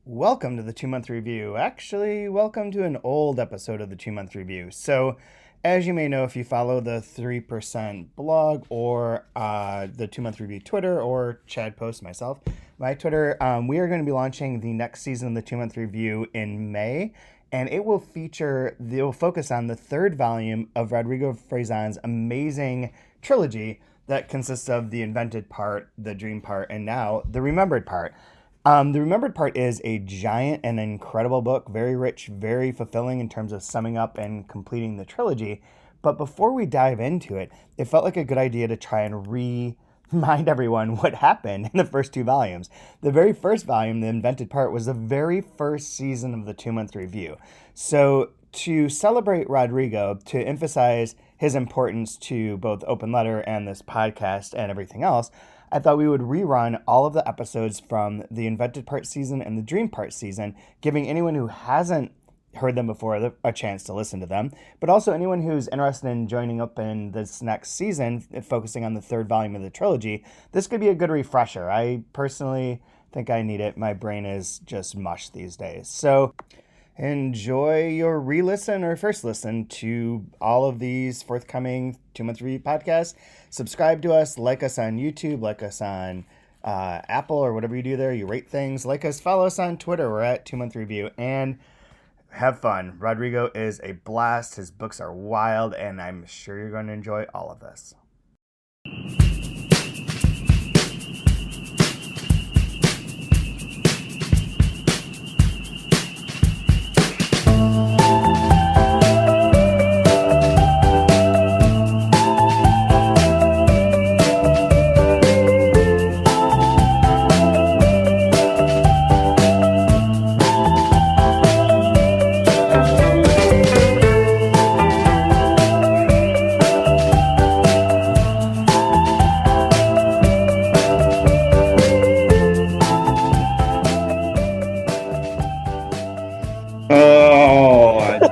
Welcome to the 2-month review. Actually, welcome to an old episode of the 2-month review. So, as you may know, if you follow the 3% blog or the 2-month review Twitter or Chad posts myself, my Twitter, we are going to be launching the next season of the 2-month review in May. And it will focus on the third volume of Rodrigo Fresan's amazing trilogy that consists of the invented part, the dream part, and now the remembered part. The Remembered Part is a giant and incredible book, very rich, very fulfilling in terms of summing up and completing the trilogy. But before we dive into it, it felt like a good idea to try and remind everyone what happened in the first two volumes. The very first volume, The Invented Part, was the very first season of the 2-month review. So to celebrate Rodrigo, to emphasize his importance to both Open Letter and this podcast and everything else, I thought we would rerun all of the episodes from the Invented Part season and the Dream Part season, giving anyone who hasn't heard them before a chance to listen to them, but also anyone who's interested in joining up in this next season, focusing on the third volume of the trilogy. This could be a good refresher. I personally think I need it. My brain is just mush these days. So enjoy your re-listen or first listen to all of these forthcoming 2-month review podcasts. Subscribe to us, like us on YouTube, like us on Apple or whatever you do there. You rate things, like us, follow us on Twitter. We're at 2-month review, and have fun. Rodrigo is a blast. His books are wild, and I'm sure you're going to enjoy all of this.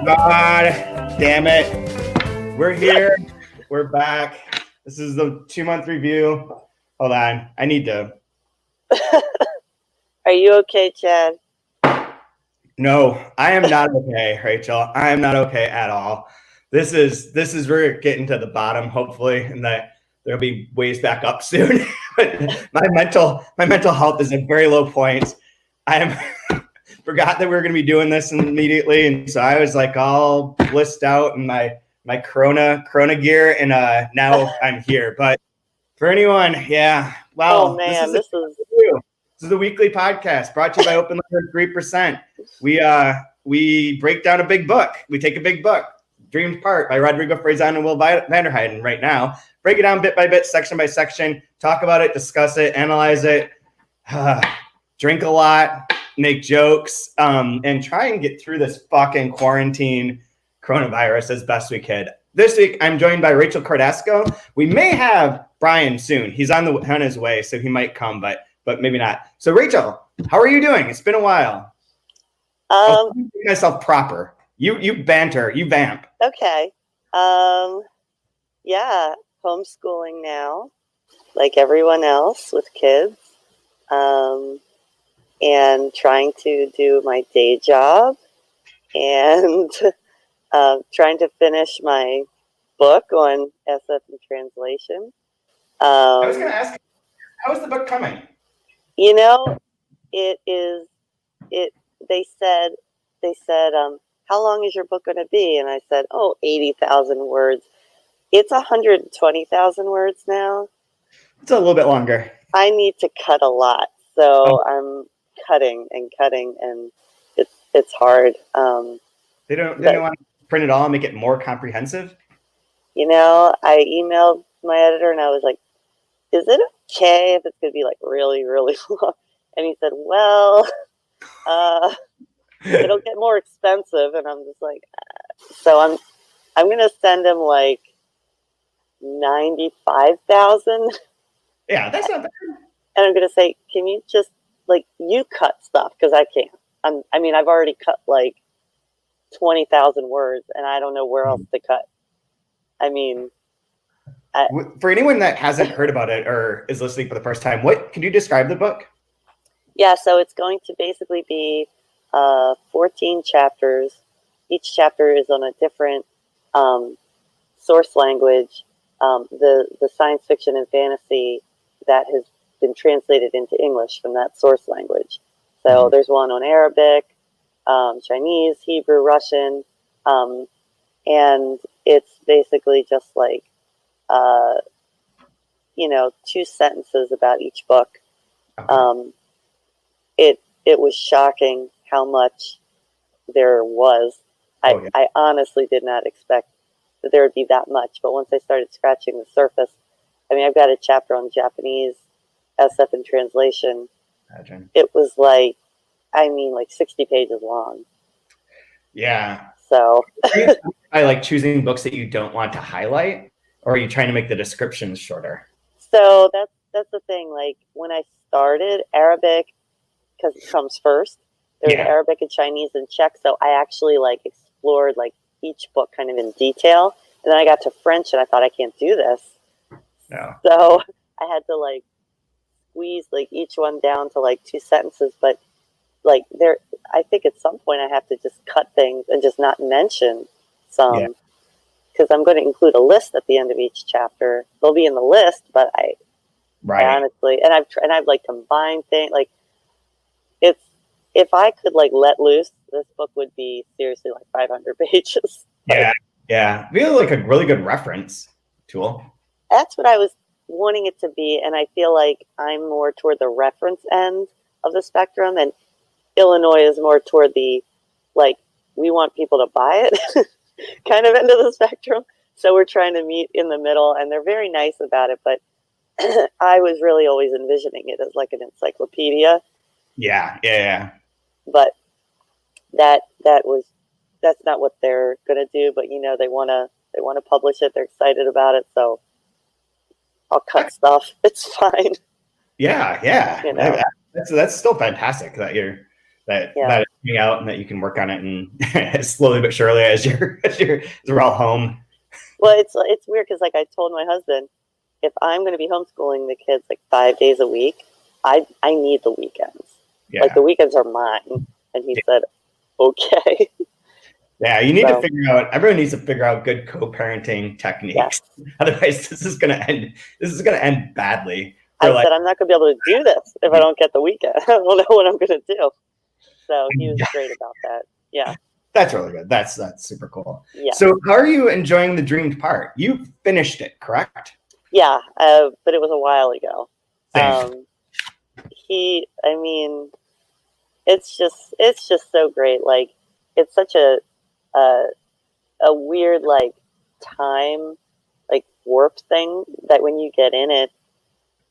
God damn it. We're here. We're back. This is the 2-month review. Hold on. I need to. Are you okay, Chad? No, I am not okay, Rachel. I am not okay at all. This is we're getting to the bottom, hopefully, and that there'll be ways back up soon. But my mental health is at very low points. I am forgot that we were going to be doing this immediately, and so I was like all blissed out in my Corona gear, and now I'm here. But for anyone, yeah, wow, oh man, this is a weekly podcast brought to you by Open Letter 3%. We break down a big book. We take a big book, Dreams Part by Rodrigo Fresan and Will Vanderheiden. Right now, break it down bit by bit, section by section, talk about it, discuss it, analyze it, drink a lot, make jokes, and try and get through this fucking quarantine coronavirus as best we could. This week, I'm joined by Rachel Cordasco. We may have Brian soon. He's on his way, so he might come, but maybe not. So, Rachel, how are you doing? It's been a while. I'll make myself proper. You banter, you vamp. Okay. Yeah, homeschooling now, like everyone else with kids. And trying to do my day job and trying to finish my book on SF and translation. I was going to ask, how is the book coming? You know, they said, how long is your book going to be? And I said, 80,000 words. It's 120,000 words now. It's a little bit longer. I need to cut a lot. So I'm cutting, and it's hard. They don't want to print it all and make it more comprehensive? I emailed my editor and I was like, is it okay if it's going to be like really, really long? And he said, well, it'll get more expensive. And I'm just like, so I'm going to send him like 95,000. Yeah, that's not bad. And I'm going to say, can you just you cut stuff? Because I can't. I've already cut like 20,000 words and I don't know where else to cut. For anyone that hasn't heard about it or is listening for the first time, can you describe the book? Yeah, so it's going to basically be 14 chapters. Each chapter is on a different source language. The science fiction and fantasy that has been translated into English from that source language. So there's one on Arabic, Chinese, Hebrew, Russian, and it's basically just like, you know, 2 sentences about each book. It was shocking how much there was. I honestly did not expect that there would be that much, but once I started scratching the surface, I mean, I've got a chapter on Japanese SF in translation. Imagine. It was like, I mean, like 60 pages long. Yeah. So I like choosing books that you don't want to highlight, or are you trying to make the descriptions shorter? So that's the thing. Like when I started Arabic, because it comes first, there's Arabic and Chinese and Czech. So I actually like explored like each book kind of in detail. And then I got to French and I thought, I can't do this. No. So I had to like squeeze like each one down to like 2 sentences. But like there, I think at some point I have to just cut things and just not mention some, because I'm going to include a list at the end of each chapter. They'll be in the list, but I honestly, and I've like combined things. Like it's, if I could like let loose, this book would be seriously like 500 pages. Yeah. Feel like a really good reference tool. That's what I was wanting it to be, and I feel like I'm more toward the reference end of the spectrum, and Illinois is more toward the, like, we want people to buy it kind of end of the spectrum. So we're trying to meet in the middle, and they're very nice about it, but I was really always envisioning it as like an encyclopedia. Yeah. But that's not what they're gonna do. But you know, they wanna publish it. They're excited about it, so I'll cut stuff. It's fine. Yeah. You know? That's still fantastic that that it's coming out and that you can work on it and slowly but surely as we're all home. Well, it's weird because like I told my husband, if I'm going to be homeschooling the kids like 5 days a week, I need the weekends. Like the weekends are mine. And he said, okay. Yeah, you need to figure out. Everyone needs to figure out good co-parenting techniques. Otherwise, this is going to end badly. I said I'm not going to be able to do this if I don't get the weekend. I don't know what I'm going to do. So he was great about that. Yeah, that's really good. That's super cool. Yeah. So, how are you enjoying the dreamed part? You finished it, correct? Yeah, but it was a while ago. Same. I mean, it's just so great. Like, it's such a weird like time like warp thing that when you get in it,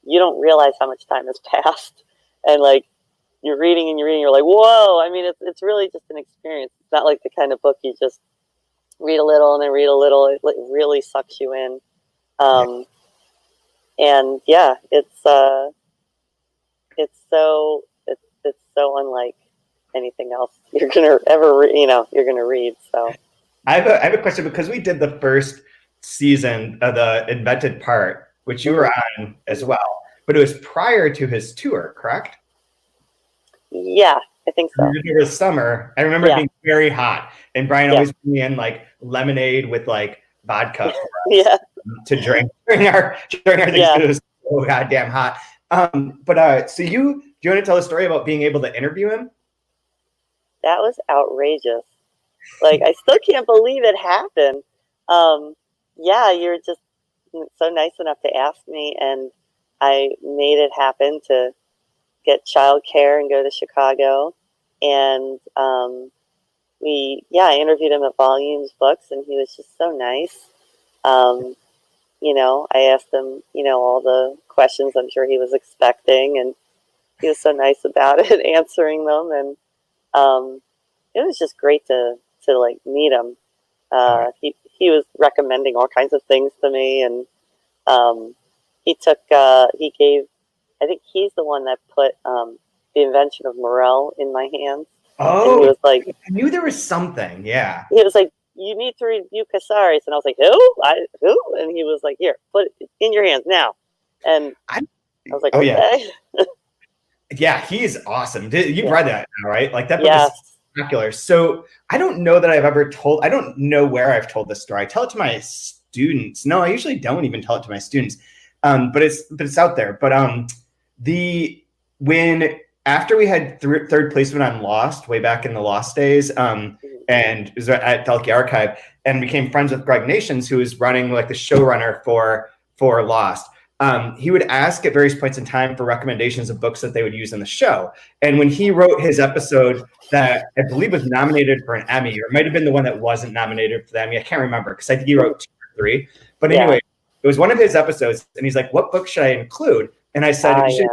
you don't realize how much time has passed, and like you're reading, you're like, whoa. I mean, it's really just an experience. It's not like the kind of book you just read a little and then read a little. It really sucks you in. And yeah, it's so unlike anything else you're gonna ever you're gonna read. So I have a question, because we did the first season of the Invented Part, which you were on as well, but it was prior to his tour, correct? Yeah, I think so. It was summer. I remember it being very hot, and Brian always put me in like lemonade with like vodka to drink during our things, because it was so goddamn hot. But so do you want to tell a story about being able to interview him? That was outrageous. Like, I still can't believe it happened. Yeah, you're just so nice enough to ask me, and I made it happen to get childcare and go to Chicago. And I interviewed him at Volumes Books, and he was just so nice. I asked him, all the questions I'm sure he was expecting, and he was so nice about it, answering them. And it was just great to like meet him. He was recommending all kinds of things to me, and he gave, I think he's the one that put the Invention of Morel in my hands. Oh, and he was like, I knew there was something. Yeah, he was like, you need to review Casares, and I was like, who? And he was like, here, put it in your hands now. And I was like, okay. Yeah, he's awesome. You've read that now, right? Like that book Yes. is spectacular. So I don't know that I've ever told, I don't know where I've told this story. I tell it to my students. No, I usually don't even tell it to my students. But it's out there. But when after we had third placement on Lost way back in the Lost days, and it was at Delkey Archive, and became friends with Greg Nations, who was running like the showrunner for Lost. He would ask at various points in time for recommendations of books that they would use in the show. And when he wrote his episode that I believe was nominated for an Emmy, or it might have been the one that wasn't nominated for the Emmy, I can't remember because I think he wrote 2 or 3. But anyway, it was one of his episodes, and he's like, "What book should I include?" And I said, "You should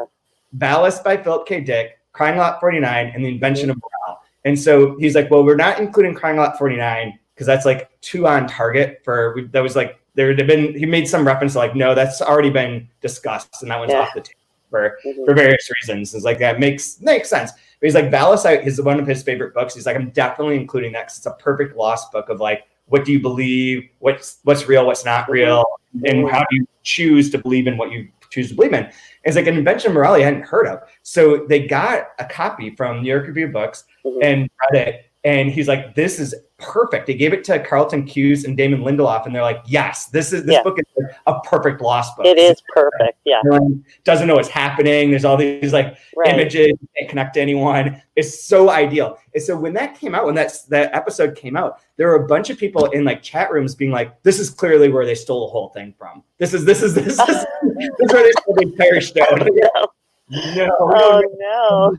Ballast by Philip K. Dick, Crying Lot 49, and The Invention of Morel." And so he's like, "Well, we're not including Crying Lot 49 because that's like too on target for that was like." There would have been, he made some reference to like, no, that's already been discussed, and that one's off the table for various reasons. It's like, that makes sense. But he's like, Ballast is one of his favorite books. He's like, I'm definitely including that because it's a perfect Lost book of like, what do you believe? What's real? What's not real? And how do you choose to believe in what you choose to believe in? It's like an Invention of Morel I hadn't heard of. So they got a copy from New York Review of Books and read it. And he's like, this is perfect. They gave it to Carlton Cuse and Damon Lindelof, and they're like, yes, this book is a perfect Lost book. It is perfect, Doesn't know what's happening. There's all these like images, you can't connect to anyone. It's so ideal. And so when that came out, when that episode came out, there were a bunch of people in like chat rooms being like, this is clearly where they stole the whole thing from. This is where they stole the entire show. No.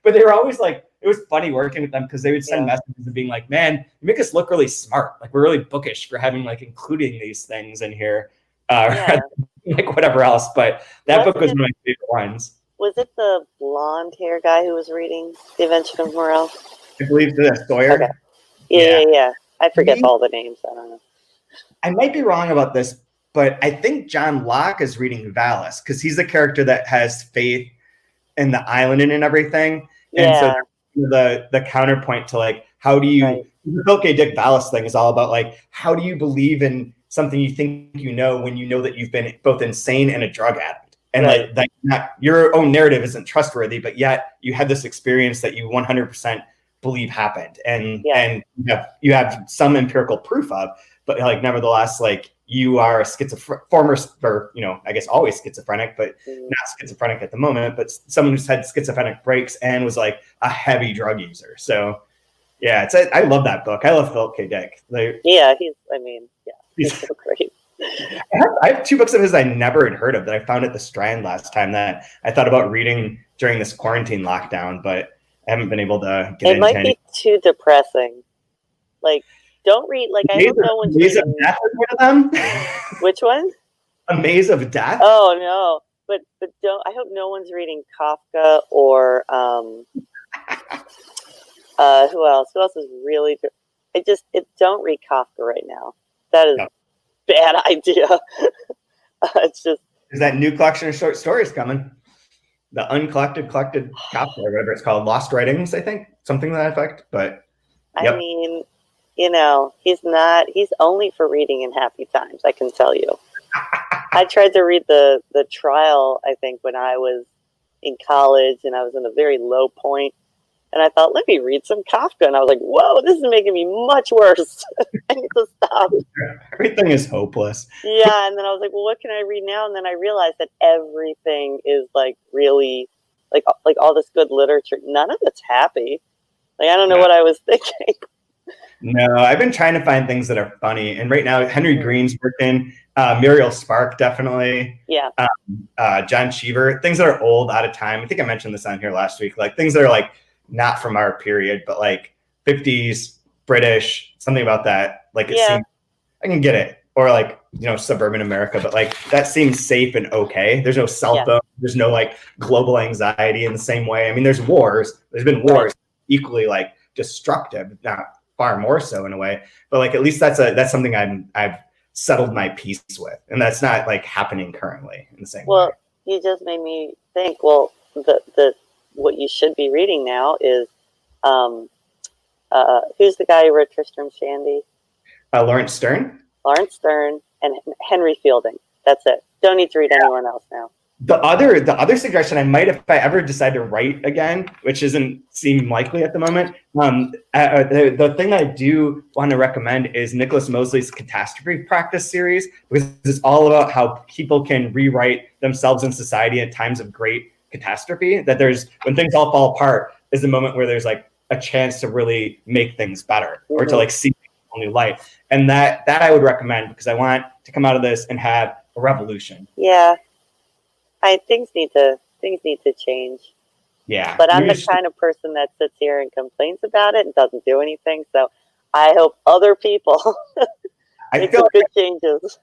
But they were always like, it was funny working with them because they would send messages of being like, man, you make us look really smart. Like we're really bookish for having like including these things in here, like whatever else. But that book was one of my favorite ones. Was it the blonde hair guy who was reading The Invention of Morel? I believe the Sawyer. Okay. Yeah. I forget all the names. I don't know. I might be wrong about this, but I think John Locke is reading Valis because he's the character that has faith in the island and everything. And so the counterpoint to like, how do you, the Phil K. Dick Valis thing is all about like, how do you believe in something you think you know when you know that you've been both insane and a drug addict? And like your own narrative isn't trustworthy, but yet you had this experience that you 100% believe happened. And you have some empirical proof of, but like nevertheless, like you are a I guess always schizophrenic, but not schizophrenic at the moment, but someone who's had schizophrenic breaks and was like a heavy drug user. So yeah, I love that book. I love Philip K. Dick. He's so great. I have 2 books of his I never had heard of that I found at the Strand last time that I thought about reading during this quarantine lockdown, but I haven't been able to get into. It might be too depressing. Like, don't read, like, I hope no one's reading. Of Death is one of them? Which one? A Maze of Death? Oh, no. But don't, I hope no one's reading Kafka or, who else? Who else is really, don't read Kafka right now. That is a bad idea. It's just. There's that new collection of short stories coming. The collected Kafka, or whatever it's called. Lost Writings, I think. Something to that effect. But, I mean, he's only for reading in happy times, I can tell you. I tried to read the trial, I think, when I was in college and I was in a very low point. And I thought, let me read some Kafka. And I was like, whoa, this is making me much worse. I need to stop. Everything is hopeless. Yeah. And then I was like, well, what can I read now? And then I realized that everything is like really like all this good literature. None of it's happy. Like, I don't know what I was thinking. No, I've been trying to find things that are funny. And right now, Henry Green's working. Muriel Spark, definitely. Yeah. John Cheever. Things that are old, out of time. I think I mentioned this on here last week. Like things that are like not from our period, but like 50s, British, something about that. Like it seems, I can get it. Or like, suburban America, but like that seems safe and okay. There's no cell phone. There's no like global anxiety in the same way. I mean, there's wars. There's been wars equally like destructive, not far more so in a way, but like at least that's something I've settled my peace with, and that's not like happening currently in the same way. Well, you just made me think. Well, the what you should be reading now is who's the guy who wrote Tristram Shandy? Lawrence Stern. Lawrence Stern and Henry Fielding. That's it. Don't need to read anyone else now. The other suggestion I might, if I ever decide to write again, which doesn't seem likely at the moment, the thing that I do want to recommend is Nicholas Mosley's Catastrophe Practice series, because it's all about how people can rewrite themselves in society at times of great catastrophe. That there's, when things all fall apart, is the moment where there's like a chance to really make things better, or to like see a new light. And that I would recommend, because I want to come out of this and have a revolution. Yeah. Things need to change. Yeah. But I'm the kind of person that sits here and complains about it and doesn't do anything. So I hope other people make some good changes.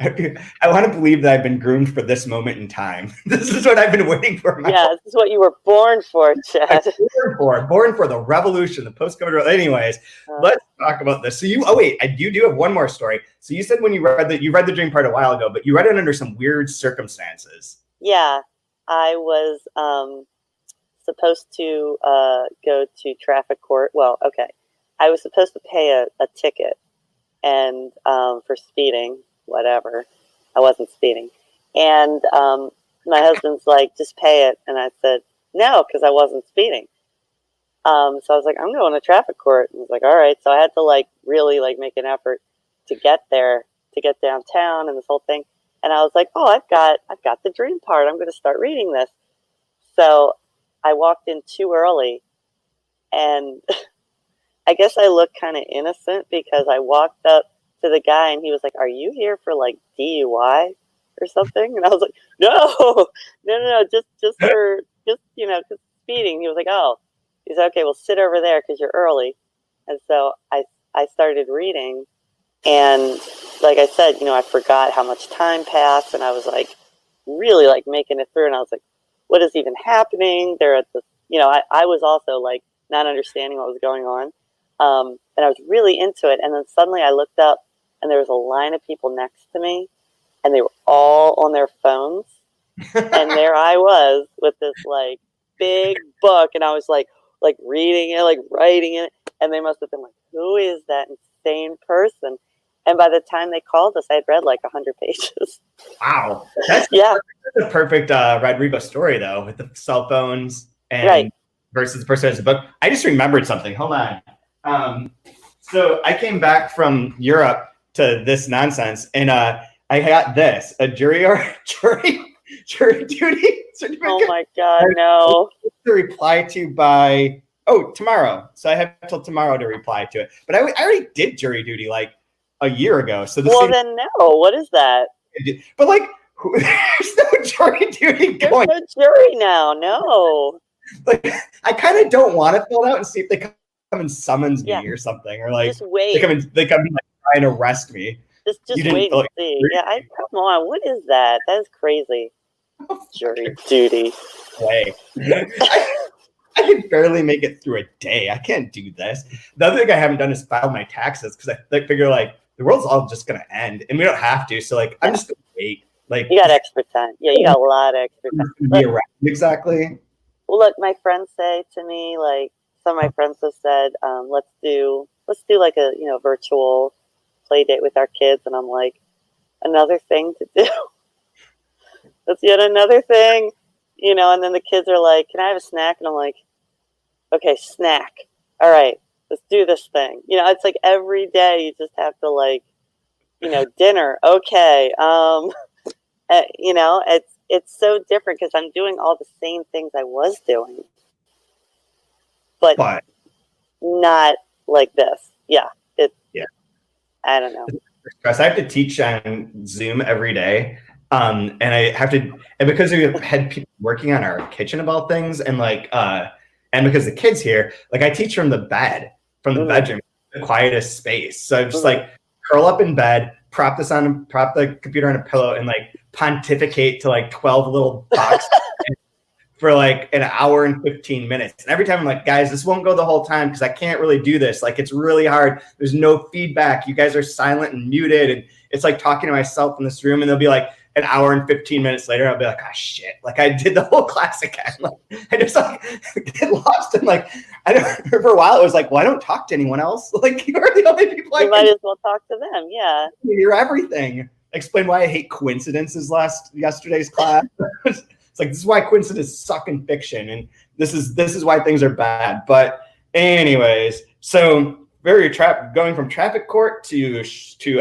I want to believe that I've been groomed for this moment in time. This is what I've been waiting for. Yeah, this is what you were born for, Chad. Born for the revolution, the post-COVID. Anyways, let's talk about this. So you do have one more story. So you said when you read the dream part a while ago, but you read it under some weird circumstances. Yeah, I was supposed to go to traffic court. Well, okay, I was supposed to pay a ticket, and for speeding. Whatever, I wasn't speeding, and my husband's like, just pay it, and I said no, because I wasn't speeding. So I was like, I'm going to traffic court, and I was like, all right. So I had to like really like make an effort to get there, to get downtown, and this whole thing. And I was like, oh, I've got the dream part. I'm going to start reading this. So I walked in too early, and I guess I looked kind of innocent because I walked up to the guy and he was like, are you here for like DUI or something? And I was like, no, just for cause speeding. He was like, oh, he said, okay, well, sit over there because you're early. And so I started reading, and like I said, I forgot how much time passed, and I was like really like making it through, and I was like, what is even happening? They're at the, I was also like not understanding what was going on. And I was really into it. And then suddenly I looked up, and there was a line of people next to me, and they were all on their phones. And there I was with this like big book, and I was like reading it, like writing it. And they must have been like, who is that insane person? And by the time they called us, I had read like 100 pages. Wow. That's a perfect Rodrigo story, though, with the cell phones and versus the person who has a book. I just remembered something. Hold on. So I came back from Europe to this nonsense, and I got this, a jury duty certificate. Oh my God, no. To reply to by, tomorrow. So I have till tomorrow to reply to it. But I already did jury duty like a year ago. So then no, what is that? But like, there's no jury duty going. There's no jury now, no. Like, I kind of don't want to fill it out and see if they come and summons me or something, or like just wait. They come and like try and arrest me. Just wait and see. Yeah, come on. What is that? That is crazy. Jury duty. Way. I can barely make it through a day. I can't do this. The other thing I haven't done is file my taxes, because I figure like the world's all just gonna end, and we don't have to. So like I'm just gonna wait. Like you got extra time. Yeah, you got a lot of extra time. Exactly. Well, look, my friends say to me, like, some of my friends have said, let's do like a virtual play date with our kids, and I'm like, another thing to do. That's yet another thing, and then the kids are like, can I have a snack? And I'm like, okay, snack. All right, let's do this thing. It's like every day you just have to like, dinner. Okay. It's so different because I'm doing all the same things I was doing, but not like this. Yeah. I don't know. I have to teach on Zoom every day. And I have to, and because we had people working on our kitchen about things, and like, and because the kids here, like I teach from the bedroom, the quietest space. So I'm just like curl up in bed, prop the computer on a pillow, and like pontificate to like 12 little boxes for like an hour and 15 minutes. And every time I'm like, guys, this won't go the whole time because I can't really do this. Like, it's really hard. There's no feedback. You guys are silent and muted. And it's like talking to myself in this room, and they'll be like, an hour and 15 minutes later, I'll be like, oh shit. Like I did the whole class again. Like I just like get lost in like, for a while it was like, well, I don't talk to anyone else. Like you're the only people you might as well talk to them. Yeah. You're everything. explain why I hate coincidences yesterday's class. It's like, this is why coincidences suck in fiction, and this is why things are bad. But anyways, so going from traffic court to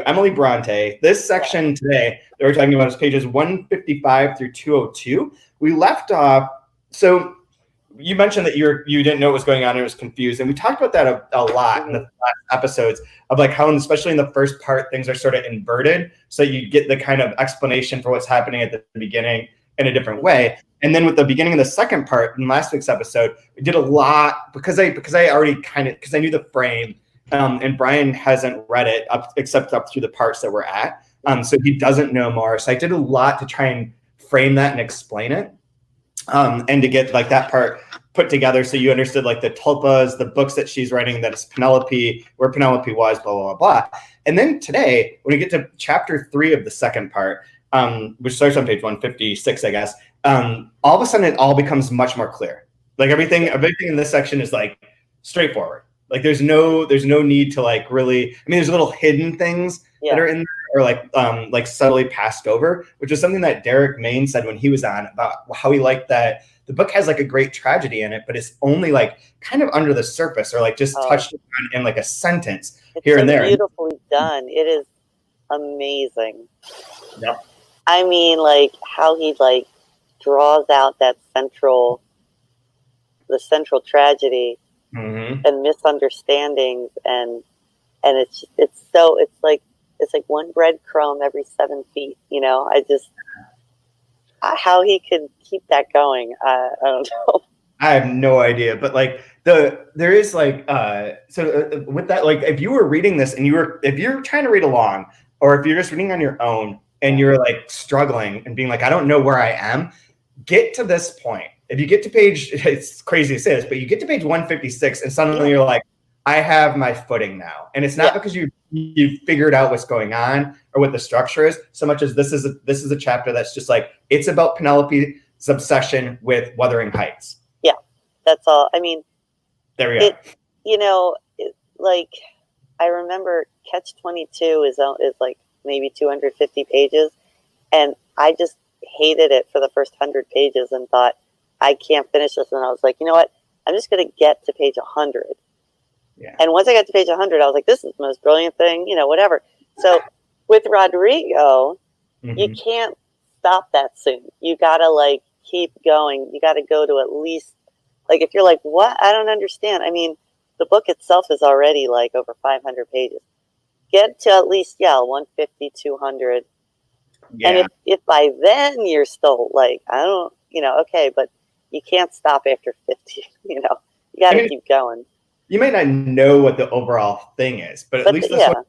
Emily Brontë. This section today that we're talking about is pages 155 through 202. We left off. So you mentioned that you didn't know what was going on and it was confused, and we talked about that a lot in the last episodes of like how, especially in the first part, things are sort of inverted, so you get the kind of explanation for what's happening at the beginning in a different way. And then with the beginning of the second part in last week's episode, we did a lot because I knew the frame, and Brian hasn't read it except up through the parts that we're at, so he doesn't know more. So I did a lot to try and frame that and explain it. And to get like that part put together so you understood like the tulpas, the books that she's writing, that is Penelope, where Penelope was, blah, blah, blah, blah. And then today, when we get to chapter 3 of the second part, which starts on page 156, I guess, all of a sudden it all becomes much more clear. Like everything in this section is like straightforward. Like there's no need to like really, I mean, there's little hidden things that are in there, or like subtly passed over, which is something that Derek Main said when he was on, about how he liked that the book has like a great tragedy in it, but it's only like kind of under the surface, or like just touched on in like a sentence here and there. It's beautifully done. It is amazing. Yeah. I mean, like how he like draws out that central tragedy and misunderstandings, and it's like one breadcrumb every 7 feet, you know. How he could keep that going, I don't know. I have no idea, but like there is like with that, like if you were reading this and if you're trying to read along, or if you're just reading on your own and you're like struggling and being like, I don't know where I am, get to this point. If you get to page, it's crazy to say this, but you get to page 156 and suddenly you're like, I have my footing now. And it's not because you figured out what's going on or what the structure is, so much as this is a chapter that's just like, it's about Penelope's obsession with Wuthering Heights. Yeah, that's all. I mean, there we go. Like I remember Catch 22 is like maybe 250 pages, and I just hated it for the first 100 pages and thought, I can't finish this. And I was like, you know what? I'm just going to get to page 100. Yeah. And once I got to page 100, I was like, this is the most brilliant thing, you know, whatever. So with Rodrigo, you can't stop that soon. You got to like keep going. You got to go to at least, like, if you're like, what? I don't understand. I mean, the book itself is already like over 500 pages. Get to at least, 150, 200. Yeah. And if by then you're still like, I don't, you know, okay, but you can't stop after 50, you know, you got to keep going. You may not know what the overall thing is, but at least this one's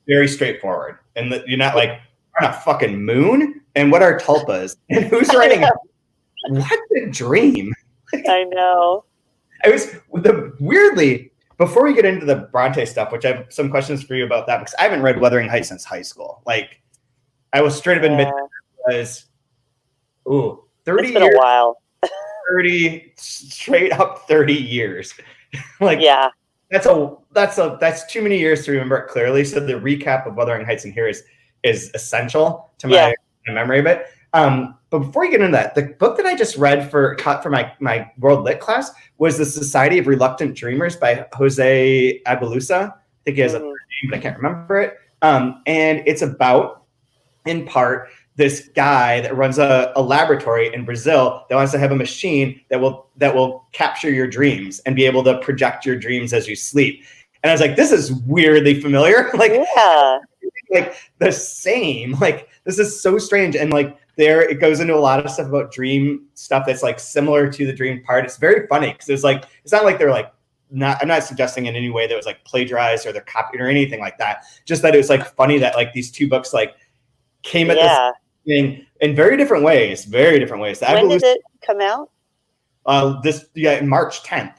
very straightforward. And you're not like, we're on a fucking moon? And what are tulpas? And who's writing it? What a dream. I know. Weirdly, before we get into the Brontë stuff, which I have some questions for you about that, because I haven't read Wuthering Heights since high school. Like, I will straight up admit was 30 it's been years, a while. 30 straight up 30 years. Like, that's too many years to remember it clearly. So the recap of Wuthering Heights in here is essential to my memory of it. But before you get into that, the book that I just read for my World Lit class was The Society of Reluctant Dreamers by Jose Aguilusa. I think he has a name, but I can't remember it. And it's about, in part, this guy that runs a laboratory in Brazil that wants to have a machine that will capture your dreams and be able to project your dreams as you sleep. And I was like, this is weirdly familiar. Like the same. Like, this is so strange. And like it goes into a lot of stuff about dream stuff that's like similar to the dream part. It's very funny because it's not like they're like, I'm not suggesting in any way that it was like plagiarized or they're copied or anything like that. Just that it was like funny that like these two books like came at this thing in very different ways. When did it come out? March 10th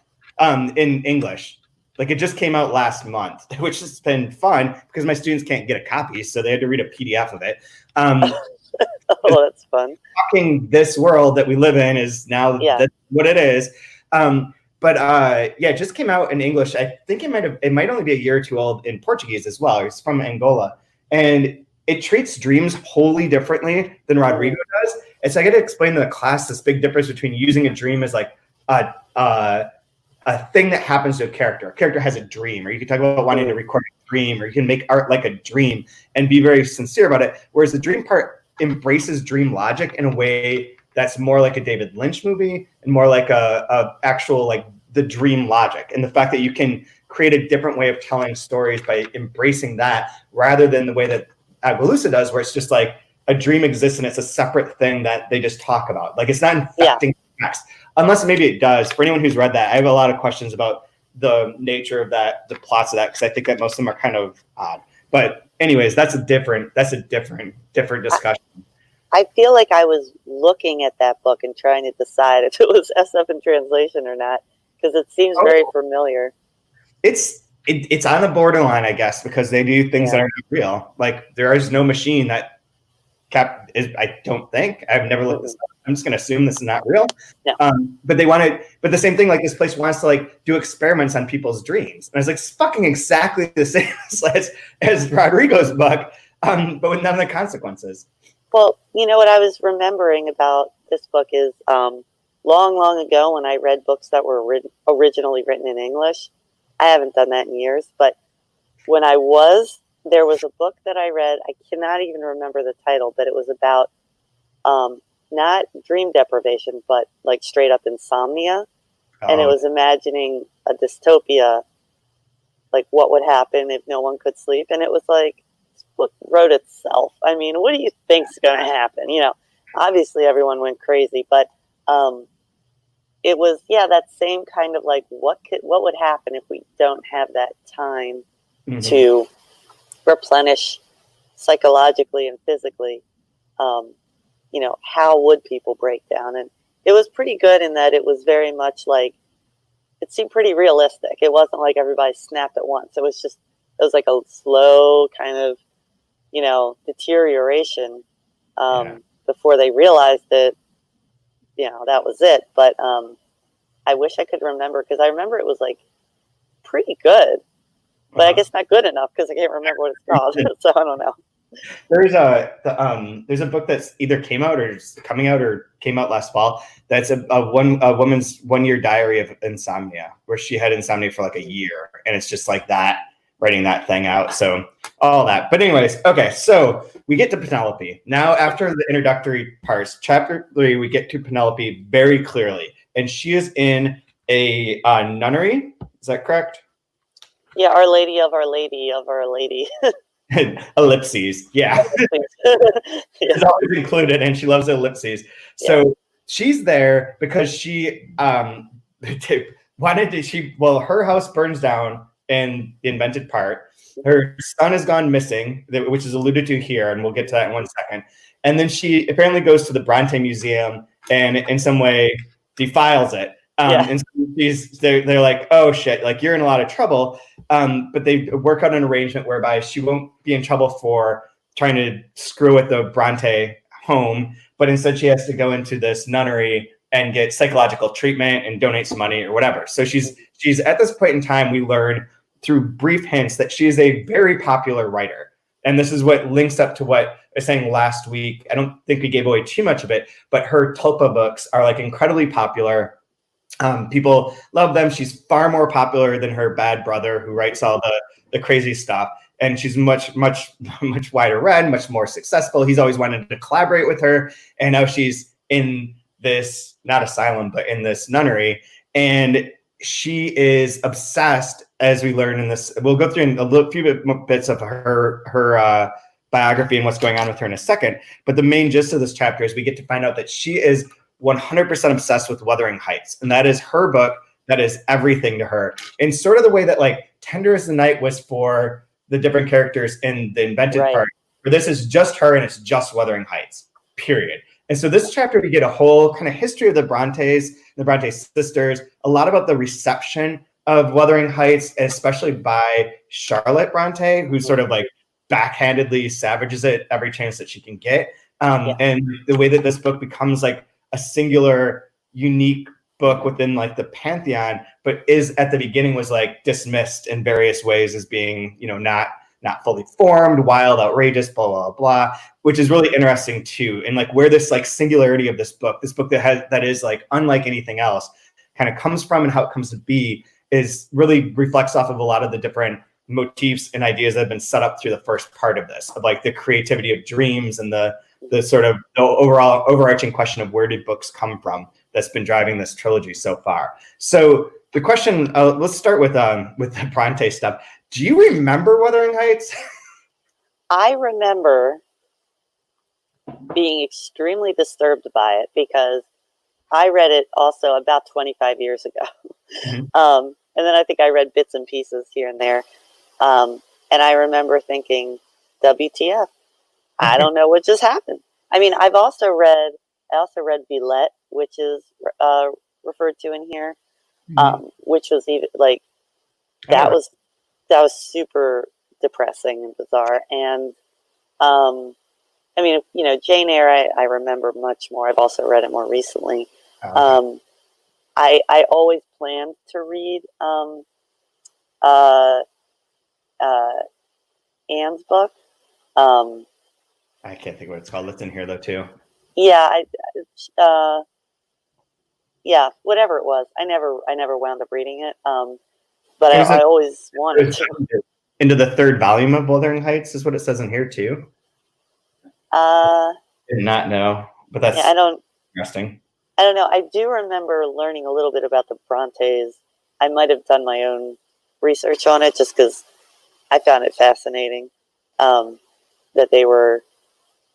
in English. Like, it just came out last month, which has been fun because my students can't get a copy, so they had to read a PDF of it. Oh, that's fun. Talking this world that we live in is now that's what it is. It just came out in English. I think it might only be a year or two old in Portuguese as well. It's from Angola, and it treats dreams wholly differently than Rodrigo does. And so I get to explain to the class this big difference between using a dream as like a thing that happens to a character. A character has a dream, or you can talk about wanting to record a dream, or you can make art like a dream and be very sincere about it. Whereas the dream part embraces dream logic in a way that's more like a David Lynch movie and more like a actual like the dream logic, and the fact that you can create a different way of telling stories by embracing that rather than the way that Aguilusa does, where it's just like a dream exists and it's a separate thing that they just talk about. Like it's not infecting text. Unless maybe it does. For anyone who's read that, I have a lot of questions about the nature of that, the plots of that, because I think that most of them are kind of odd. But anyways, that's a different discussion. I feel like I was looking at that book and trying to decide if it was SF in translation or not, because it seems very familiar. It's on the borderline, I guess, because they do things that are not real. Like there is no machine that I don't think. I've never looked this up. I'm just going to assume this is not real. No. But they wanted, but the same thing, like this place wants to like do experiments on people's dreams. And it's like it's fucking exactly the same as Rodrigo's book, but with none of the consequences. Well, you know what I was remembering about this book is long, long ago when I read books that were originally written in English. I haven't done that in years, but when there was a book that I read. I cannot even remember the title, but it was about not dream deprivation, but like straight up insomnia. And it was imagining a dystopia, like what would happen if no one could sleep. And it was like, this book wrote itself. I mean, what do you think's going to happen? You know, obviously everyone went crazy, but it was, that same kind of like, what would happen if we don't have that time to replenish psychologically and physically? You know, how would people break down? And it was pretty good in that it was very much like, it seemed pretty realistic. It wasn't like everybody snapped at once. It was like a slow kind of, you know, deterioration before they realized that, you know, that was it. But I wish I could remember, because I remember it was like pretty good, but I guess not good enough because I can't remember what it's called. So I don't know. There's a book that's either came out or is coming out or came out last fall. That's a woman's 1 year diary of insomnia, where she had insomnia for like a year, and it's just like that, writing that thing out. So all that. But anyways, okay. So we get to Penelope now. After the introductory parts, chapter 3, we get to Penelope very clearly, and she is in a nunnery. Is that correct? Yeah, Our Lady of Our Lady of Our Lady. Ellipses, yeah. It's always included, and she loves ellipses. So she's there because she her house burns down in the invented part. Her son has gone missing, which is alluded to here, and we'll get to that in 1 second. And then she apparently goes to the Brontë Museum and in some way defiles it. And so they're like, oh shit, like you're in a lot of trouble. But they work out an arrangement whereby she won't be in trouble for trying to screw with the Brontë home, but instead she has to go into this nunnery and get psychological treatment and donate some money or whatever. So she's at this point in time, we learn through brief hints that she is a very popular writer. And this is what links up to what I was saying last week. I don't think we gave away too much of it, but her Tulpa books are like incredibly popular. People love them. She's far more popular than her bad brother, who writes all the crazy stuff. And she's much wider read, much more successful. He's always wanted to collaborate with her. And now she's in this, not asylum, but in this nunnery. And she is obsessed, as we learn in this. We'll go through a few bits of her biography and what's going on with her in a second. But the main gist of this chapter is we get to find out that she is 100% obsessed with Wuthering Heights. And that is her book. That is everything to her. In sort of the way that like Tender as the Night was for the different characters in the invented part. But this is just her, and it's just Wuthering Heights, period. And so this chapter, we get a whole kind of history of the Brontes, the Bronte sisters, a lot about the reception of Wuthering Heights, especially by Charlotte Bronte, who sort of like backhandedly savages it every chance that she can get. And the way that this book becomes like a singular, unique book within like the pantheon, but is at the beginning was like dismissed in various ways as being, you know, not not fully formed, wild, outrageous, blah, blah, blah, which is really interesting too. And like where this like singularity of this book that is like unlike anything else kind of comes from and how it comes to be is really reflects off of a lot of the different motifs and ideas that have been set up through the first part of this, of like the creativity of dreams and the sort of the overall overarching question of where did books come from that's been driving this trilogy so far. So the question, let's start with the Brontë stuff. Do you remember Wuthering Heights? I remember being extremely disturbed by it because I read it also about 25 years ago. Mm-hmm. And then I think I read bits and pieces here and there. And I remember thinking, WTF, I don't know what just happened. I mean, I also read Villette, which is referred to in here, which was even like, that was super depressing and bizarre. And, I mean, you know, Jane Eyre, I remember much more. I've also read it more recently. Okay. I always planned to read Anne's book. I can't think of what it's called. It's in here though too. Yeah, yeah, whatever it was. I never wound up reading it. But I always wanted to. Into the third volume of Wuthering Heights is what it says in here too. Did not know, but that's interesting. I don't know. I do remember learning a little bit about the Brontes. I might have done my own research on it just because I found it fascinating that they were,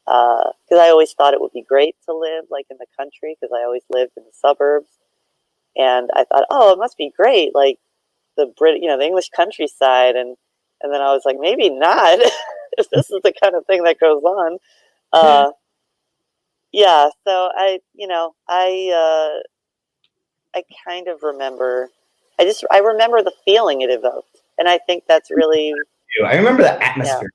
because I always thought it would be great to live like in the country because I always lived in the suburbs. And I thought, oh, it must be great, like the English countryside. And then I was like, maybe not if this is the kind of thing that goes on. Yeah, so I kind of remember. I remember the feeling it evoked, and I think that's really. I remember the atmosphere,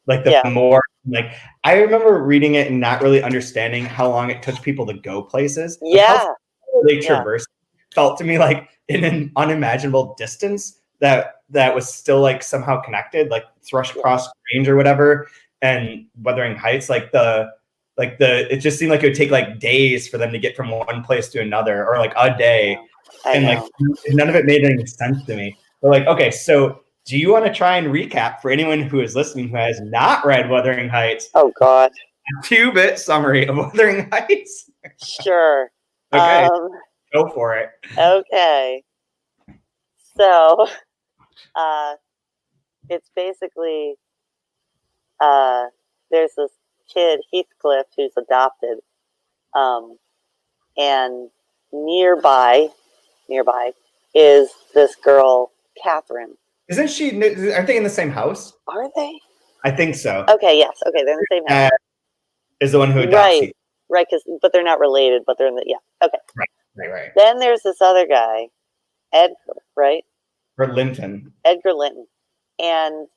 like more like I remember reading it and not really understanding how long it took people to go places. Yeah, they traversed felt to me like in an unimaginable distance that was still like somehow connected, like Thrushcross Grange or whatever, and Wuthering Heights, it just seemed like it would take like days for them to get from one place to another, or like a day. And like none of it made any sense to me. But like, okay, so do you want to try and recap for anyone who is listening who has not read Wuthering Heights? Oh God. A 2-bit summary of Wuthering Heights? Sure. Okay. Go for it. Okay. So it's basically there's this kid, Heathcliff, who's adopted, and nearby is this girl, Catherine. Aren't they in the same house? Are they? I think so. Okay, yes. Okay, they're in the same house. Is the one who adopts Right, but they're not related, but they're in the, okay. Right. Then there's this other guy, Edgar, right? Edgar Linton. And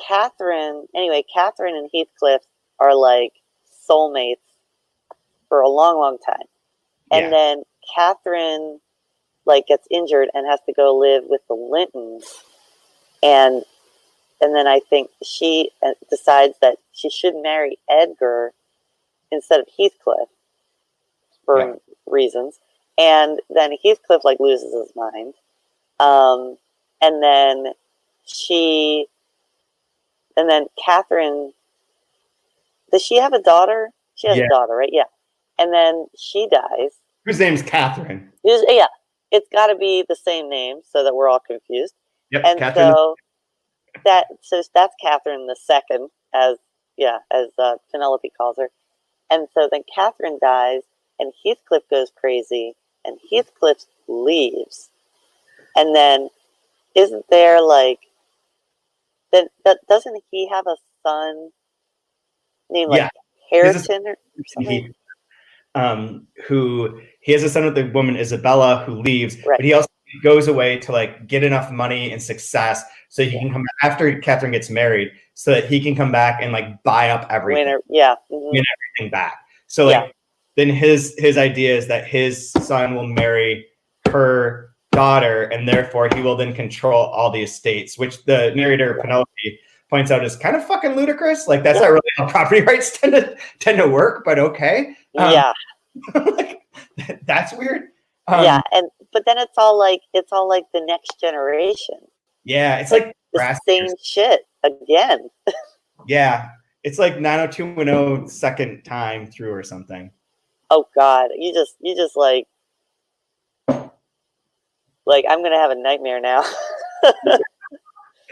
Catherine and Heathcliff are like soulmates for a long, long time. And then Catherine like gets injured and has to go live with the Lintons. And then I think she decides that she should marry Edgar instead of Heathcliff for reasons. And then Heathcliff like loses his mind. And then Catherine, does she have a daughter? She has a daughter, right? Yeah. And then she dies. Whose name's Catherine? It's got to be the same name so that we're all confused. Yep. And Catherine. so that's Catherine the second, as Penelope calls her. And so then Catherine dies, and Heathcliff goes crazy, and Heathcliff leaves. And then isn't there like that doesn't he have a son named like Hareton or something? Who he has a son with the woman Isabella who leaves, right. But he also goes away to like get enough money and success so he can come back after Catherine gets married, so that he can come back and like buy up everything, win everything back. So like then his idea is that his son will marry her daughter, and therefore he will then control all the estates, which the narrator Penelope points out is kind of fucking ludicrous. Like that's not really how property rights tend to work, but okay. Like, that's weird. But then it's all like the next generation. Yeah, it's like the same shit again. Yeah, it's like 90210 second time through or something. Oh God, you just like I'm gonna have a nightmare now.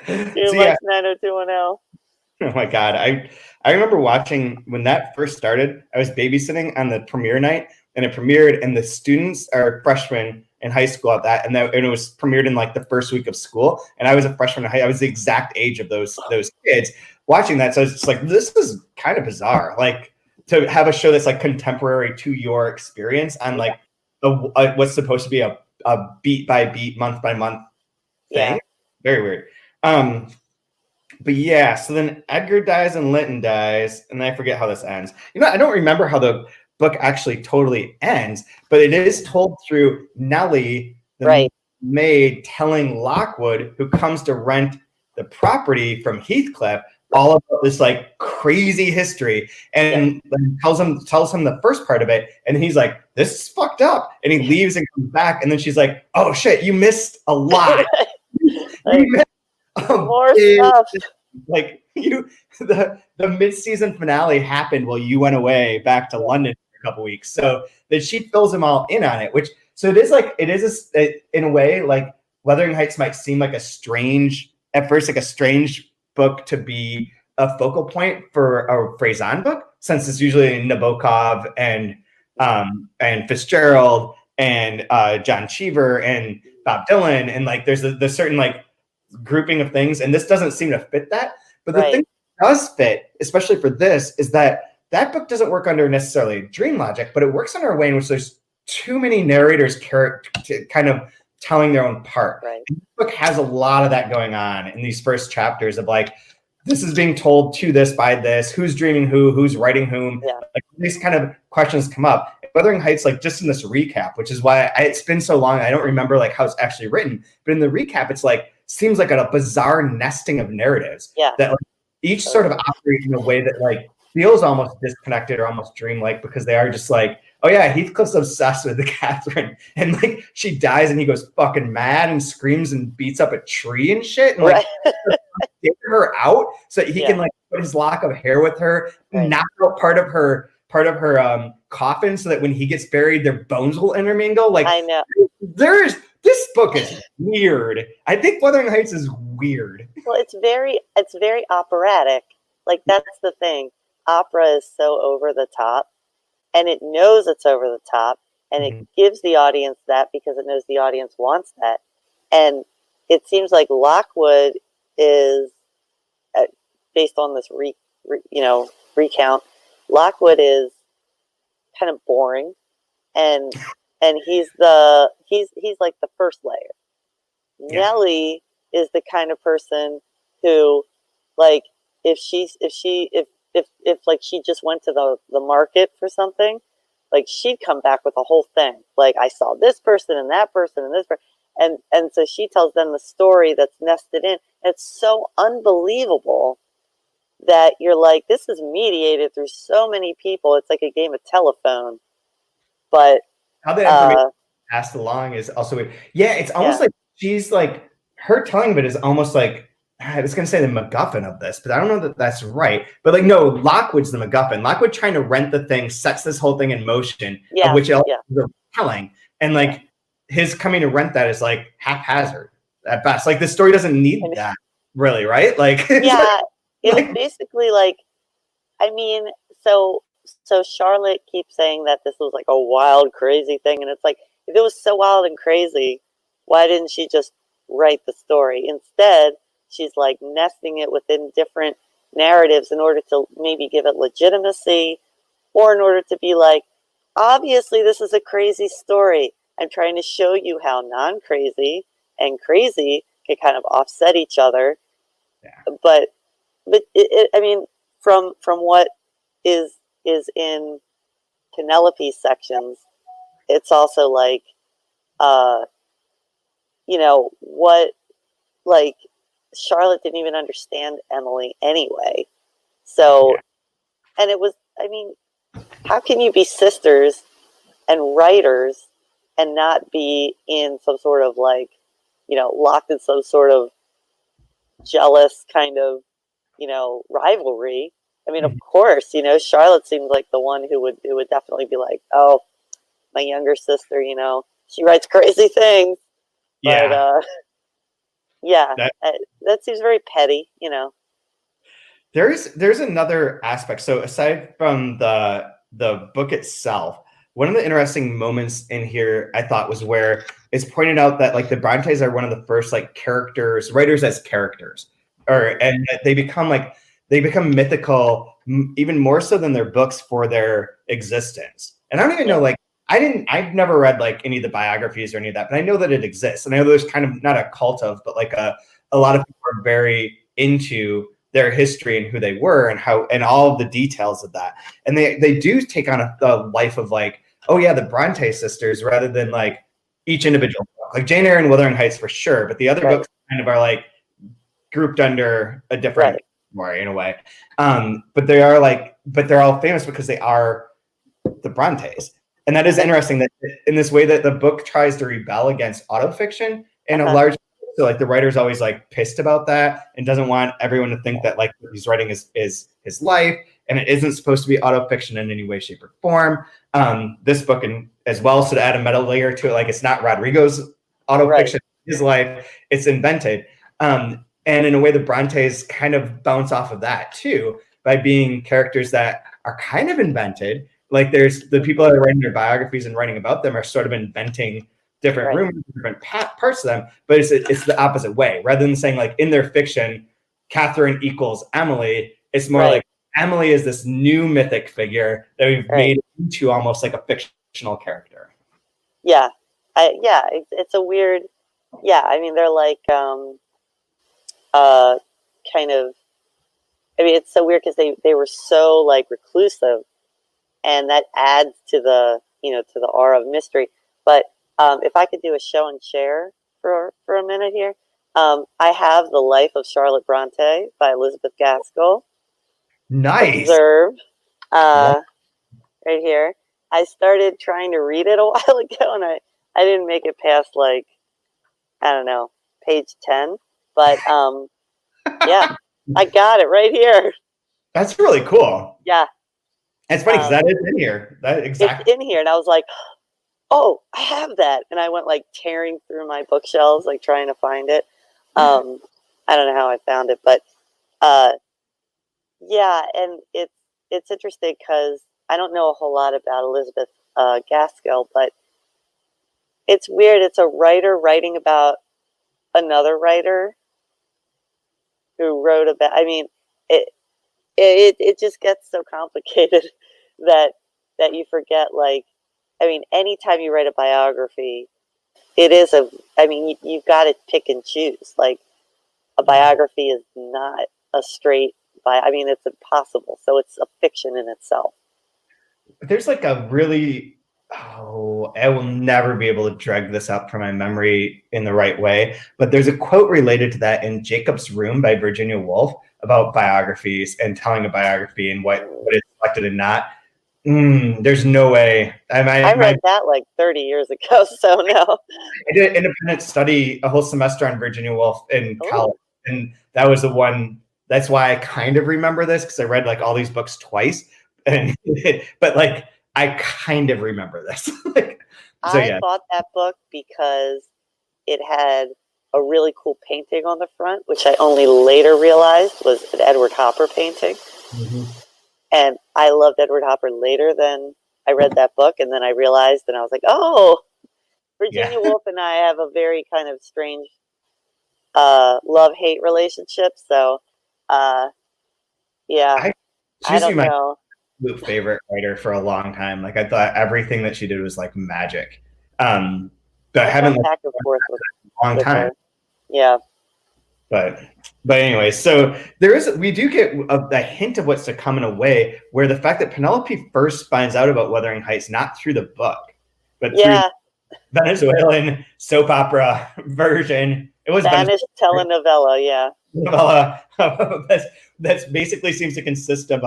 Dude, like 90210. Oh my God, I remember watching when that first started. I was babysitting on the premiere night, and it premiered, and the students are freshmen in high school at that, and it was premiered in like the first week of school, and I was a freshman in high. I was the exact age of those kids watching that, so I was just like, this is kind of bizarre, like to have a show that's like contemporary to your experience on like what's supposed to be a beat by beat, month by month thing. Very weird. But yeah, so then Edgar dies and Linton dies, and I forget how this ends. I don't remember how the book actually totally ends, but it is told through Nellie, the maid, telling Lockwood, who comes to rent the property from Heathcliff, all about this like crazy history, and tells him the first part of it, and he's like, "This is fucked up," and he leaves and comes back, and then she's like, "Oh shit, you missed a lot." More stuff. Like the mid-season finale happened while you went away back to London for a couple weeks, so that she fills them all in on it. So it is in a way like Wuthering Heights might seem like a strange book to be a focal point for a Fresán book, since it's usually Nabokov and Fitzgerald and John Cheever and Bob Dylan, and like there's a certain like grouping of things, and this doesn't seem to fit that. But the thing that does fit, especially for this, is that book doesn't work under necessarily dream logic, but it works under a way in which there's too many narrators kind of telling their own part. And this book has a lot of that going on in these first chapters of like, this is being told to this by this, who's dreaming who's writing whom. Like these kind of questions come up. Wuthering Heights, like just in this recap, which is why it's been so long, I don't remember like how it's actually written, but in the recap, it's like seems like a bizarre nesting of narratives that like, each sort of operate in a way that like feels almost disconnected or almost dreamlike, because they are just like, oh yeah, Heathcliff's obsessed with the Catherine, and like she dies and he goes fucking mad and screams and beats up a tree and shit, and like get her out so that he can like put his lock of hair with her, knock out part of her coffin so that when he gets buried their bones will intermingle. Like I know this book is weird. I think Wuthering Heights is weird. Well, it's very operatic. Like that's the thing. Opera is so over the top, and it knows it's over the top, and it gives the audience that because it knows the audience wants that. And it seems like Lockwood is, based on this recount, Lockwood is kind of boring, and he's like the first layer. Nellie is the kind of person who, like, if like she just went to the market for something, like she'd come back with a whole thing. Like, I saw this person and that person and this person, and so she tells them the story that's nested in. It's so unbelievable that you're like, this is mediated through so many people. It's like a game of telephone. But how that information passed along is also weird. Yeah, it's almost like she's like, her telling of it is almost like, I was going to say the MacGuffin of this, but I don't know that that's right. But like, no, Lockwood's the MacGuffin. Lockwood trying to rent the thing sets this whole thing in motion, of which else is telling. And like his coming to rent that is like haphazard at best. Like the story doesn't need that really, right? Like it was basically like, I mean, so Charlotte keeps saying that this was like a wild, crazy thing, and it's like, if it was so wild and crazy, why didn't she just write the story? Instead, she's like nesting it within different narratives in order to maybe give it legitimacy, or in order to be like, obviously this is a crazy story. I'm trying to show you how non-crazy and crazy can kind of offset each other. But I mean, from what is in Penelope's sections, it's also like, what, like, Charlotte didn't even understand Emily anyway. So, and it was, I mean, how can you be sisters and writers and not be in some sort of like, locked in some sort of jealous kind of, rivalry? I mean, of course, Charlotte seemed like the one who would definitely be like, oh, my younger sister, she writes crazy things. But yeah, that seems very petty, There's another aspect. So aside from the book itself, one of the interesting moments in here I thought was where it's pointed out that like the Brontes are one of the first like writers as characters, and they become mythical even more so than their books for their existence. And I don't even know, like, I've never read like any of the biographies or any of that, but I know that it exists. And I know there's kind of not a cult of, but like a lot of people are very into their history and who they were and how, and all of the details of that. And they do take on a life of like, oh yeah, the Bronte sisters, rather than like each individual book. Like Jane Eyre and Wuthering Heights for sure, but the other books kind of are like grouped under a different category in a way. But they're all famous because they are the Brontes. And that is interesting that in this way that the book tries to rebel against autofiction in a large, so like the writer's always like pissed about that and doesn't want everyone to think that like what he's writing is his life, and it isn't supposed to be autofiction in any way, shape, or form. This book, and as well, so to add a meta layer to it, like it's not Rodrigo's autofiction, his life, it's invented. And in a way, the Brontes kind of bounce off of that too, by being characters that are kind of invented. Like there's the people that are writing their biographies and writing about them are sort of inventing different rumors, different parts of them, but it's the opposite way. Rather than saying like in their fiction, Catherine equals Emily, it's more like Emily is this new mythic figure that we've made into almost like a fictional character. Yeah, it's a weird. Yeah, I mean they're like kind of. I mean it's so weird because they were so like reclusive, and that adds to the to the aura of mystery. But if I could do a show and share for a minute here, I have The Life of Charlotte Brontë by Elizabeth Gaskell. Nice. Observe, right here. I started trying to read it a while ago, and I didn't make it past like, I don't know, page 10. But yeah, I got it right here. That's really cool. Yeah. It's funny because that is in here. It's in here, and I was like, oh, I have that. And I went like tearing through my bookshelves, like trying to find it. I don't know how I found it, but yeah, and it's interesting because I don't know a whole lot about Elizabeth Gaskell, but it's weird. It's a writer writing about another writer who wrote about. I mean, it just gets so complicated that you forget. Like, I mean, anytime you write a biography, it is I mean, you've got to pick and choose. Like, a biography is not a straight. I mean, it's impossible. So it's a fiction in itself. There's like a really, I will never be able to drag this up from my memory in the right way, but there's a quote related to that in Jacob's Room by Virginia Woolf about biographies and telling a biography and what is selected and not. There's no way. I read that like 30 years ago, so no. I did an independent study a whole semester on Virginia Woolf in college, and that was the one. That's why I kind of remember this, because I read like all these books twice, and but like I kind of remember this. I bought that book because it had a really cool painting on the front, which I only later realized was an Edward Hopper painting. Mm-hmm. And I loved Edward Hopper later than I read that book, and then I realized, and I was like, oh, Virginia Woolf and I have a very kind of strange love-hate relationship. So, yeah, I don't know. Favorite writer for a long time. Like I thought everything that she did was like magic. But I haven't back and forth with a long time. Yeah. But anyway, so we do get a hint of what's to come in a way where the fact that Penelope first finds out about Wuthering Heights not through the book, but through Venezuelan soap opera version. It was Spanish telenovela, yeah. That's basically seems to consist of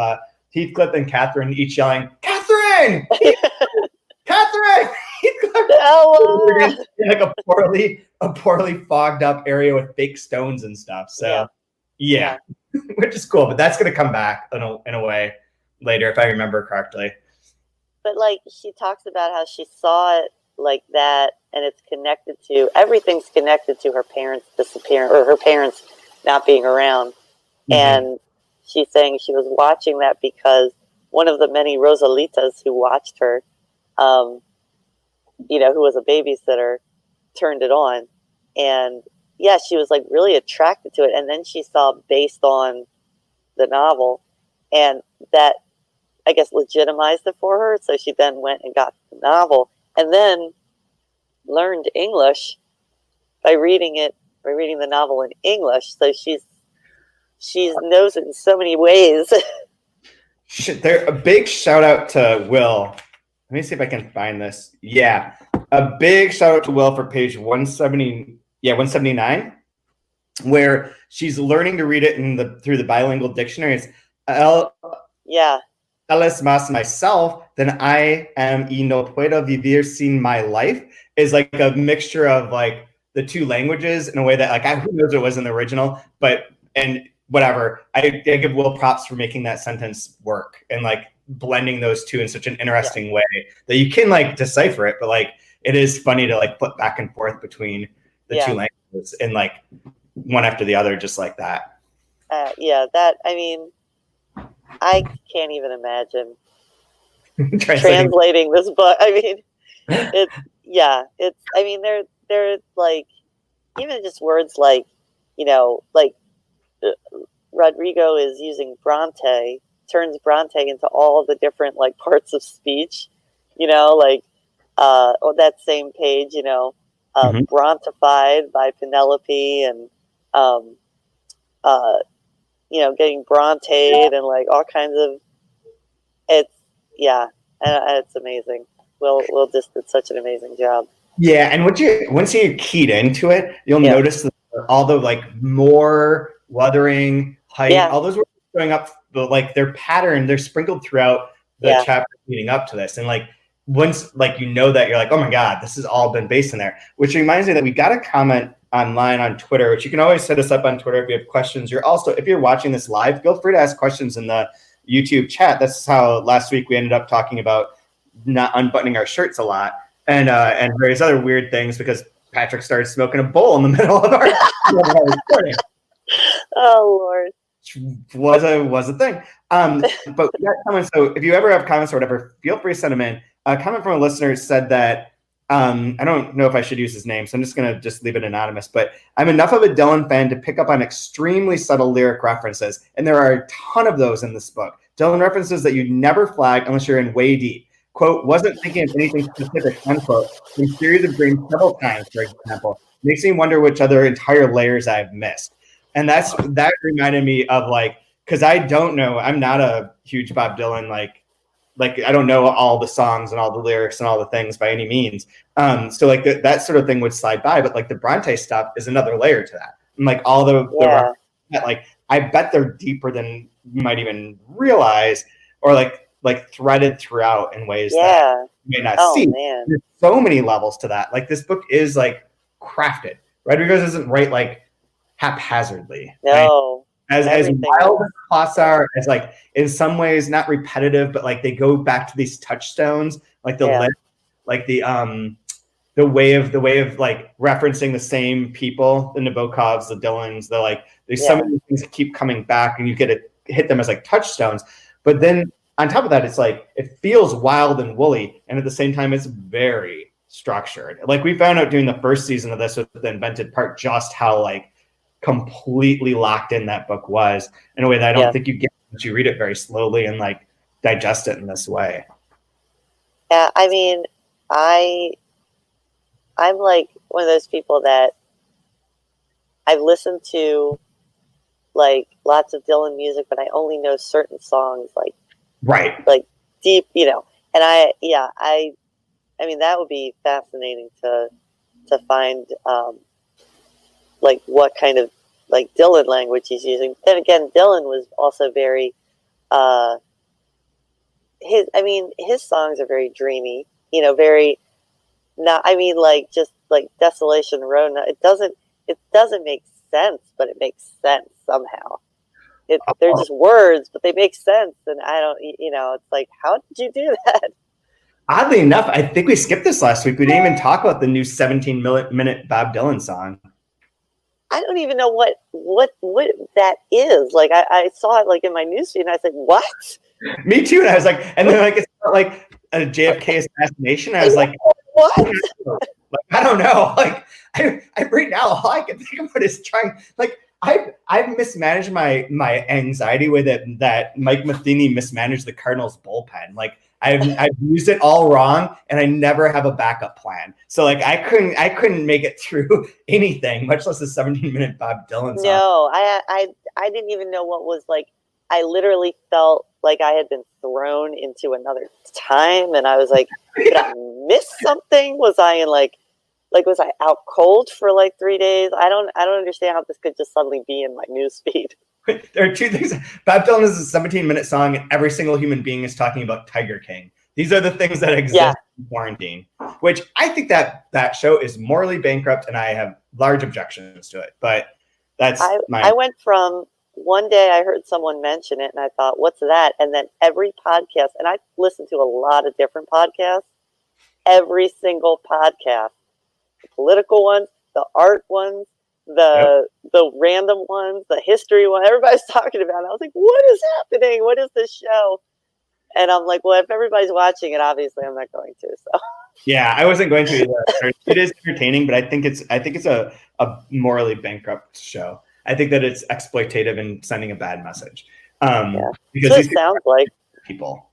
Heathcliff and Catherine each yelling, Catherine! Catherine! Ella! In like a poorly fogged up area with fake stones and stuff. So yeah. Which is cool, but that's going to come back in a way later, if I remember correctly. But like she talks about how she saw it like that, and it's connected to everything's connected to her parents disappearing or her parents not being around. Mm-hmm. And she's saying she was watching that because one of the many Rosalitas who watched her, you know, who was a babysitter, turned it on. And yeah, she was like really attracted to it. And then she saw based on the novel, and that, I guess, legitimized it for her. So she then went and got the novel and then learned English by reading the novel in English. So she knows it in so many ways. There, a big shout out to Will. Let me see if I can find this. Yeah, a big shout out to Will for page 170. Yeah, 179, where she's learning to read it through the bilingual dictionary. It's Eles más myself than I am y no puedo vivir sin my life is like a mixture of like the two languages in a way that like who knows what it was in the original, and whatever. I give Will props for making that sentence work and like blending those two in such an interesting way that you can like decipher it, but like it is funny to like flip back and forth between the two languages and like one after the other, just like that. That, I mean, I can't even imagine translating this book. I mean, I mean, they're like, even just words like, you know, like Rodrigo is using Brontë, turns Brontë into all the different like parts of speech, you know, like on that same page, you know, Brontified by Penelope, and you know, getting Brontë and like all kinds of, it's amazing. Will just did such an amazing job. Yeah, and once you keyed into it, you'll notice all the like more, Wuthering Heights, all those words showing up, but like their pattern, they're sprinkled throughout the chapter leading up to this, and like once like you know that, you're like, oh my god, this has all been based in there. Which reminds me that we got a comment online on Twitter, which you can always hit us up on Twitter if you have questions. You're also, if you're watching this live, feel free to ask questions in the YouTube chat. That's how last week we ended up talking about not unbuttoning our shirts a lot and various other weird things because Patrick started smoking a bowl in the middle of our recording. Oh Lord. Was a thing. But we got comments, so if you ever have comments or whatever, feel free to send them in. A comment from a listener said that I don't know if I should use his name, so I'm just going to leave it anonymous, but I'm enough of a Dylan fan to pick up on extremely subtle lyric references, and there are a ton of those in this book. Dylan references that you never flag unless you're in way deep. Quote, wasn't thinking of anything specific, unquote, in Series of Dreams several times, for example. Makes me wonder which other entire layers I've missed. And that reminded me of like, because I don't know, I'm not a huge Bob Dylan, like I don't know all the songs and all the lyrics and all the things by any means. So like that sort of thing would slide by, but like the Brontë stuff is another layer to that. And like all the like, I bet they're deeper than you might even realize, or like threaded throughout in ways that you may not see. Man. There's so many levels to that. Like this book is like crafted. Rodriguez doesn't write like haphazardly. No. Right? As wild as plots are, as like in some ways not repetitive, but like they go back to these touchstones, like the list, like the way of like referencing the same people, the Nabokovs, the Dylans, the like there's so many things that keep coming back, and you get to hit them as like touchstones. But then on top of that, it's like it feels wild and woolly, and at the same time, it's very structured. Like we found out during the first season of this with the Invented Part just how like completely locked in that book was in a way that I don't think you get once you read it very slowly and like digest it in this way. Yeah, I mean, I'm like one of those people that I've listened to like lots of Dylan music, but I only know certain songs, like right, like deep, you know. And I I mean, that would be fascinating to find, like what kind of like Dylan language he's using. Then again, Dylan was also very, his songs are very dreamy, very not, I mean, like just like Desolation Road. It doesn't make sense, but it makes sense somehow. They're just words, but they make sense. And I don't, it's like, how did you do that? Oddly enough, I think we skipped this last week. We didn't even talk about the new 17-minute Bob Dylan song. I don't even know what that is. Like I saw it like in my newsfeed, and I said, "What?" Me too. And I was like, and then like it's not like a JFK assassination. I was like, what? Like, I don't know. Like I right now, all I can think about is trying. Like I've mismanaged my anxiety with it. That Mike Matheny mismanaged the Cardinals bullpen. Like I've used it all wrong, and I never have a backup plan. So like I couldn't make it through anything, much less a 17-minute Bob Dylan song. No, I didn't even know what was like. I literally felt like I had been thrown into another time, and I was like, did I miss something? Was I in like was I out cold for like 3 days? I don't understand how this could just suddenly be in my newsfeed. There are two things. Bob Dylan is a 17-minute song, and every single human being is talking about Tiger King. These are the things that exist in quarantine, which I think that show is morally bankrupt, and I have large objections to it. But that's I went from one day I heard someone mention it, and I thought, what's that? And then every podcast, and I listen to a lot of different podcasts, every single podcast, the political ones, the art ones, the random ones, the history one, everybody's talking about it. I was like, what is happening? What is this show? And I'm like, well, if everybody's watching it, obviously I'm not going to. So yeah, I wasn't going to either. It is entertaining, but I think it's a morally bankrupt show. I think that it's exploitative and sending a bad message. Because so it sounds like people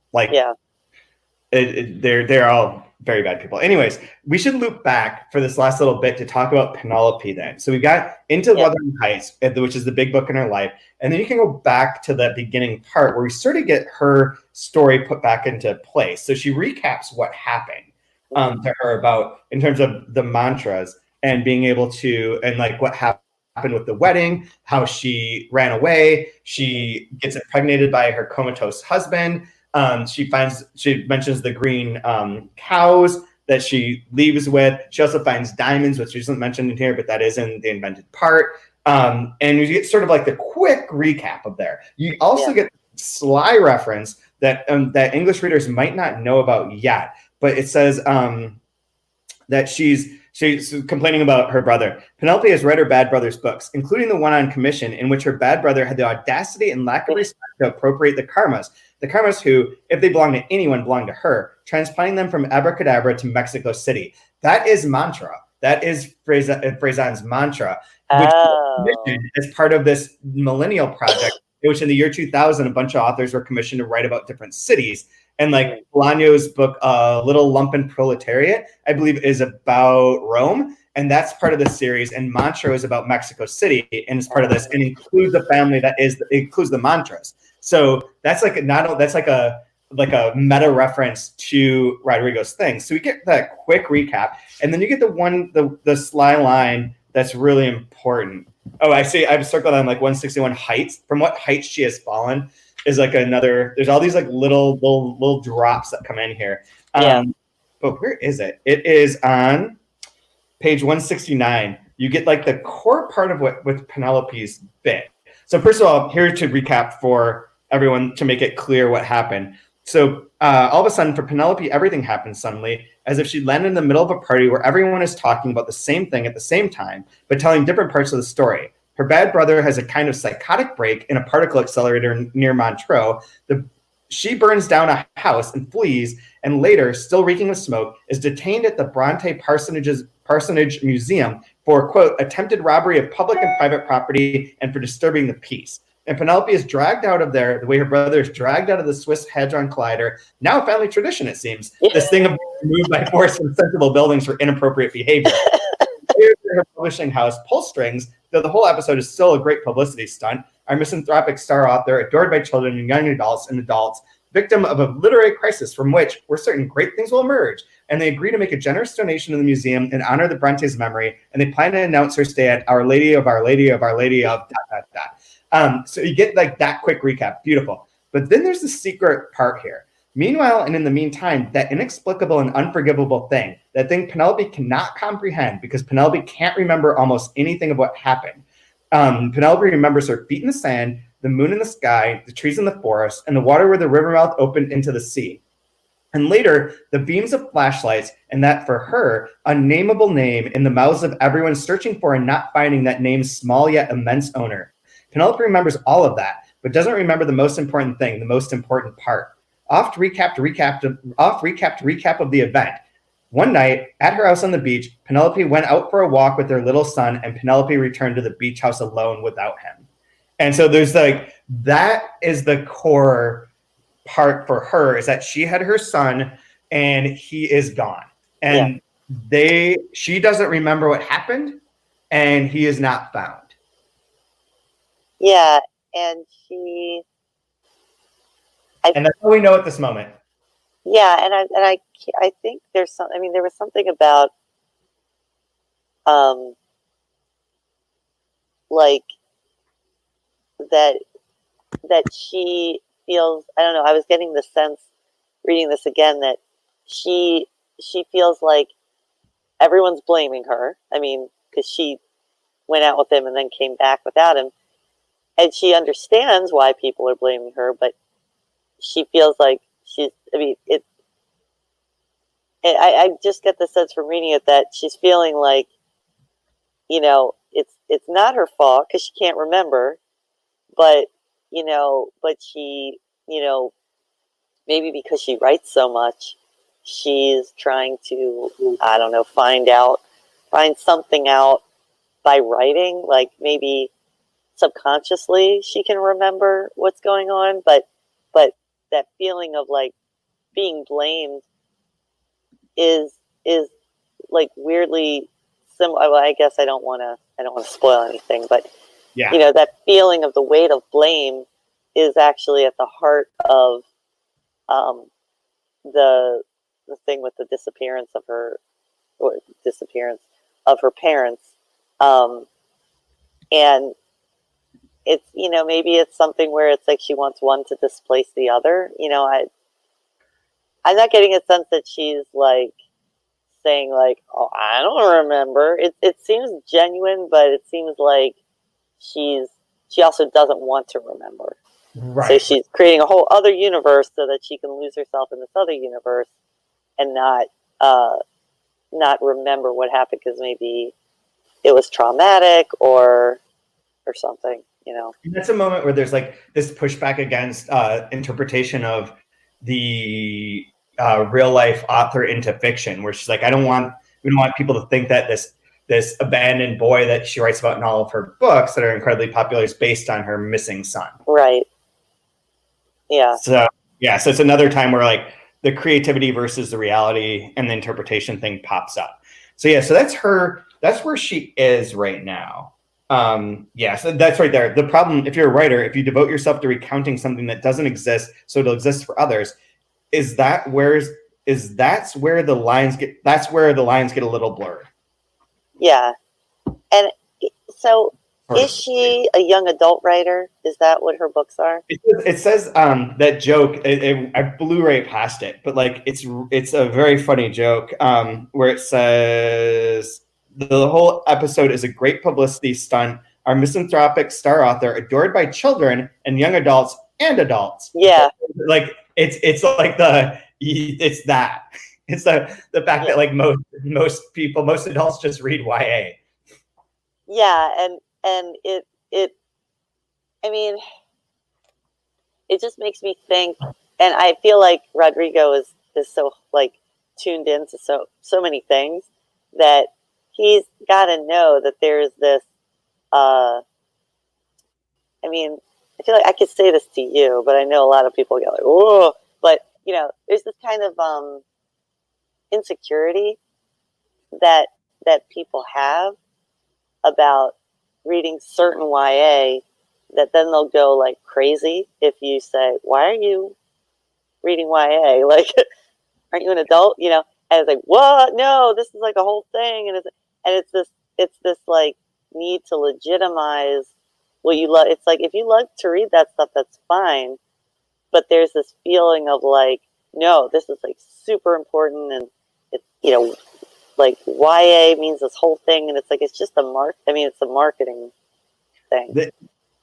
they're all very bad people. Anyways, we should loop back for this last little bit to talk about Penelope then. So we got into Wuthering Heights, which is the big book in her life. And then you can go back to the beginning part where we sort of get her story put back into place. So she recaps what happened to her about in terms of the mantras and being able to, and like what happened with the wedding, how she ran away. She gets impregnated by her comatose husband. She mentions the green cows that she leaves with. She also finds diamonds, which isn't mentioned in here, but that is in the invented part. And you get sort of like the quick recap of there. You also get sly reference that English readers might not know about yet, but it says that she's complaining about her brother. Penelope has read her bad brother's books, including the one on commission, in which her bad brother had the audacity and lack of respect to appropriate the karmas. The karmas who, if they belong to anyone, belong to her, transplanting them from abracadabra to Mexico City. That is mantra. That is Fresán's mantra, which was commissioned as part of this millennial project, in which in the year 2000, a bunch of authors were commissioned to write about different cities. And like Bolaño's book, Little Lumpen Proletariat, I believe is about Rome. And that's part of the series. And Mantra is about Mexico City and is part of this and includes the family includes the mantras. So that's like a meta reference to Rodrigo's thing. So we get that quick recap. And then you get the sly line that's really important. Oh, I see. I've circled on like 161 heights. From what height she has fallen is like another. There's all these like little drops that come in here. But where is it? It is on page 169. You get like the core part of what with Penelope's bit. So first of all, here to recap for everyone to make it clear what happened. So all of a sudden, for Penelope, everything happens suddenly, as if she landed in the middle of a party where everyone is talking about the same thing at the same time, but telling different parts of the story. Her bad brother has a kind of psychotic break in a particle accelerator near Montreux. She burns down a house and flees, and later, still reeking of smoke, is detained at the Brontë Parsonage Museum for, quote, attempted robbery of public and private property and for disturbing the peace. And Penelope is dragged out of there the way her brother is dragged out of the Swiss Hadron Collider. Now a family tradition, it seems. This thing of being moved by force from sensible buildings for inappropriate behavior. Here's her publishing house, Pull Strings, though the whole episode is still a great publicity stunt. Our misanthropic star author, adored by children and young adults, victim of a literary crisis from which we're certain great things will emerge. and they agree to make a generous donation to the museum in honor of the Bronte's memory, and they plan to announce her stay at Our Lady of Our Lady of Our Lady of ... So you get like that quick recap. Beautiful. But then there's the secret part here. Meanwhile, and in the meantime, that inexplicable and unforgivable thing, that thing Penelope cannot comprehend because Penelope can't remember almost anything of what happened. Penelope remembers her feet in the sand, the moon in the sky, the trees in the forest, and the water where the river mouth opened into the sea. And later, the beams of flashlights, and that for her, unnameable name in the mouths of everyone searching for and not finding that name's small yet immense owner. Penelope remembers all of that, but doesn't remember the most important thing, the most important part. Oft recap of the event. One night, at her house on the beach, Penelope went out for a walk with her little son, and Penelope returned to the beach house alone without him. And so there's like, that is the core part for her, is that she had her son and he is gone. And she doesn't remember what happened, and he is not found. Yeah, and and that's all we know at this moment. Yeah, and I think there's some. I mean, there was something about, like that she feels. I don't know. I was getting the sense reading this again that she feels like everyone's blaming her. I mean, because she went out with him and then came back without him, and she understands why people are blaming her, but she feels like she's. I mean, I just get the sense from reading it that she's feeling like, you know, it's not her fault because she can't remember, but she, maybe because she writes so much, she's trying to, I don't know, find something out by writing, like maybe subconsciously she can remember what's going on, but that feeling of like being blamed is like weirdly similar. Well, I guess I don't want to spoil anything, but that feeling of the weight of blame is actually at the heart of the thing with the disappearance of her parents, and it's maybe it's something where it's like she wants one to displace the other. I'm not getting a sense that she's like saying like, "Oh, I don't remember." It seems genuine, but it seems like she also doesn't want to remember. Right. So she's creating a whole other universe so that she can lose herself in this other universe and not remember what happened because maybe it was traumatic or something. And that's a moment where there's like this pushback against interpretation of the real life author into fiction, where she's like, we don't want people to think that this abandoned boy that she writes about in all of her books that are incredibly popular is based on her missing son. Right. Yeah. So it's another time where like the creativity versus the reality and the interpretation thing pops up. So that's her. That's where she is right now. So that's right there. The problem, if you're a writer, if you devote yourself to recounting something that doesn't exist, so it'll exist for others, that's where the lines get a little blurred. Yeah. And so is she a young adult writer? Is that what her books are? It says that joke. I Blu-ray past it, but like it's a very funny joke where it says the whole episode is a great publicity stunt. Our misanthropic star author adored by children and young adults and adults. Yeah, like it's like it's that. It's the fact that like most adults just read YA. Yeah, and it I mean, it just makes me think, and I feel like Rodrigo is so like tuned into so many things that he's got to know that there's this. I mean, I feel like I could say this to you, but I know a lot of people get like, "Whoa!" But there's this kind of insecurity that people have about reading certain YA, that then they'll go like crazy if you say, "Why are you reading YA? Like, aren't you an adult?" And it's like, what? No, this is like a whole thing. And it's this like need to legitimize what you love. It's like, if you love to read that stuff, that's fine. But there's this feeling of like, no, this is like super important. And it's, like YA means this whole thing. And it's like, it's just it's a marketing thing.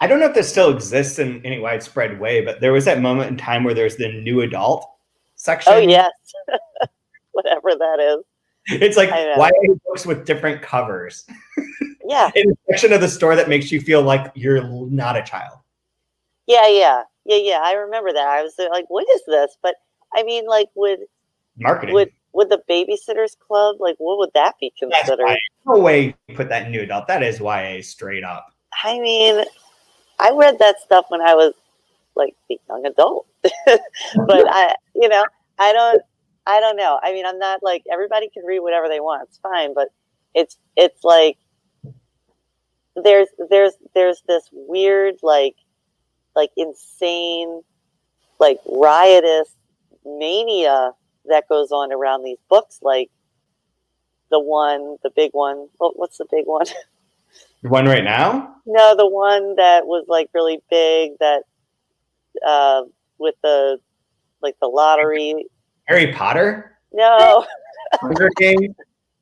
I don't know if this still exists in any widespread way, but there was that moment in time where there's the new adult section. Oh, yes. Whatever that is. It's like YA books with different covers. Yeah. In a section of the store that makes you feel like you're not a child. Yeah. I remember that. I was like, what is this? But I mean, like, marketing. Would the Babysitters Club, like, what would that be considered? No way you put that in new adult. That is YA straight up. I mean, I read that stuff when I was like a young adult, but I don't know. I mean, I'm not like, everybody can read whatever they want. It's fine. But it's like, there's this weird, like insane, like riotous mania that goes on around these books. Like the big one. What's the big one? The one right now? No, the one that was like really big, that with the lottery. Harry Potter? No. Hunger Games?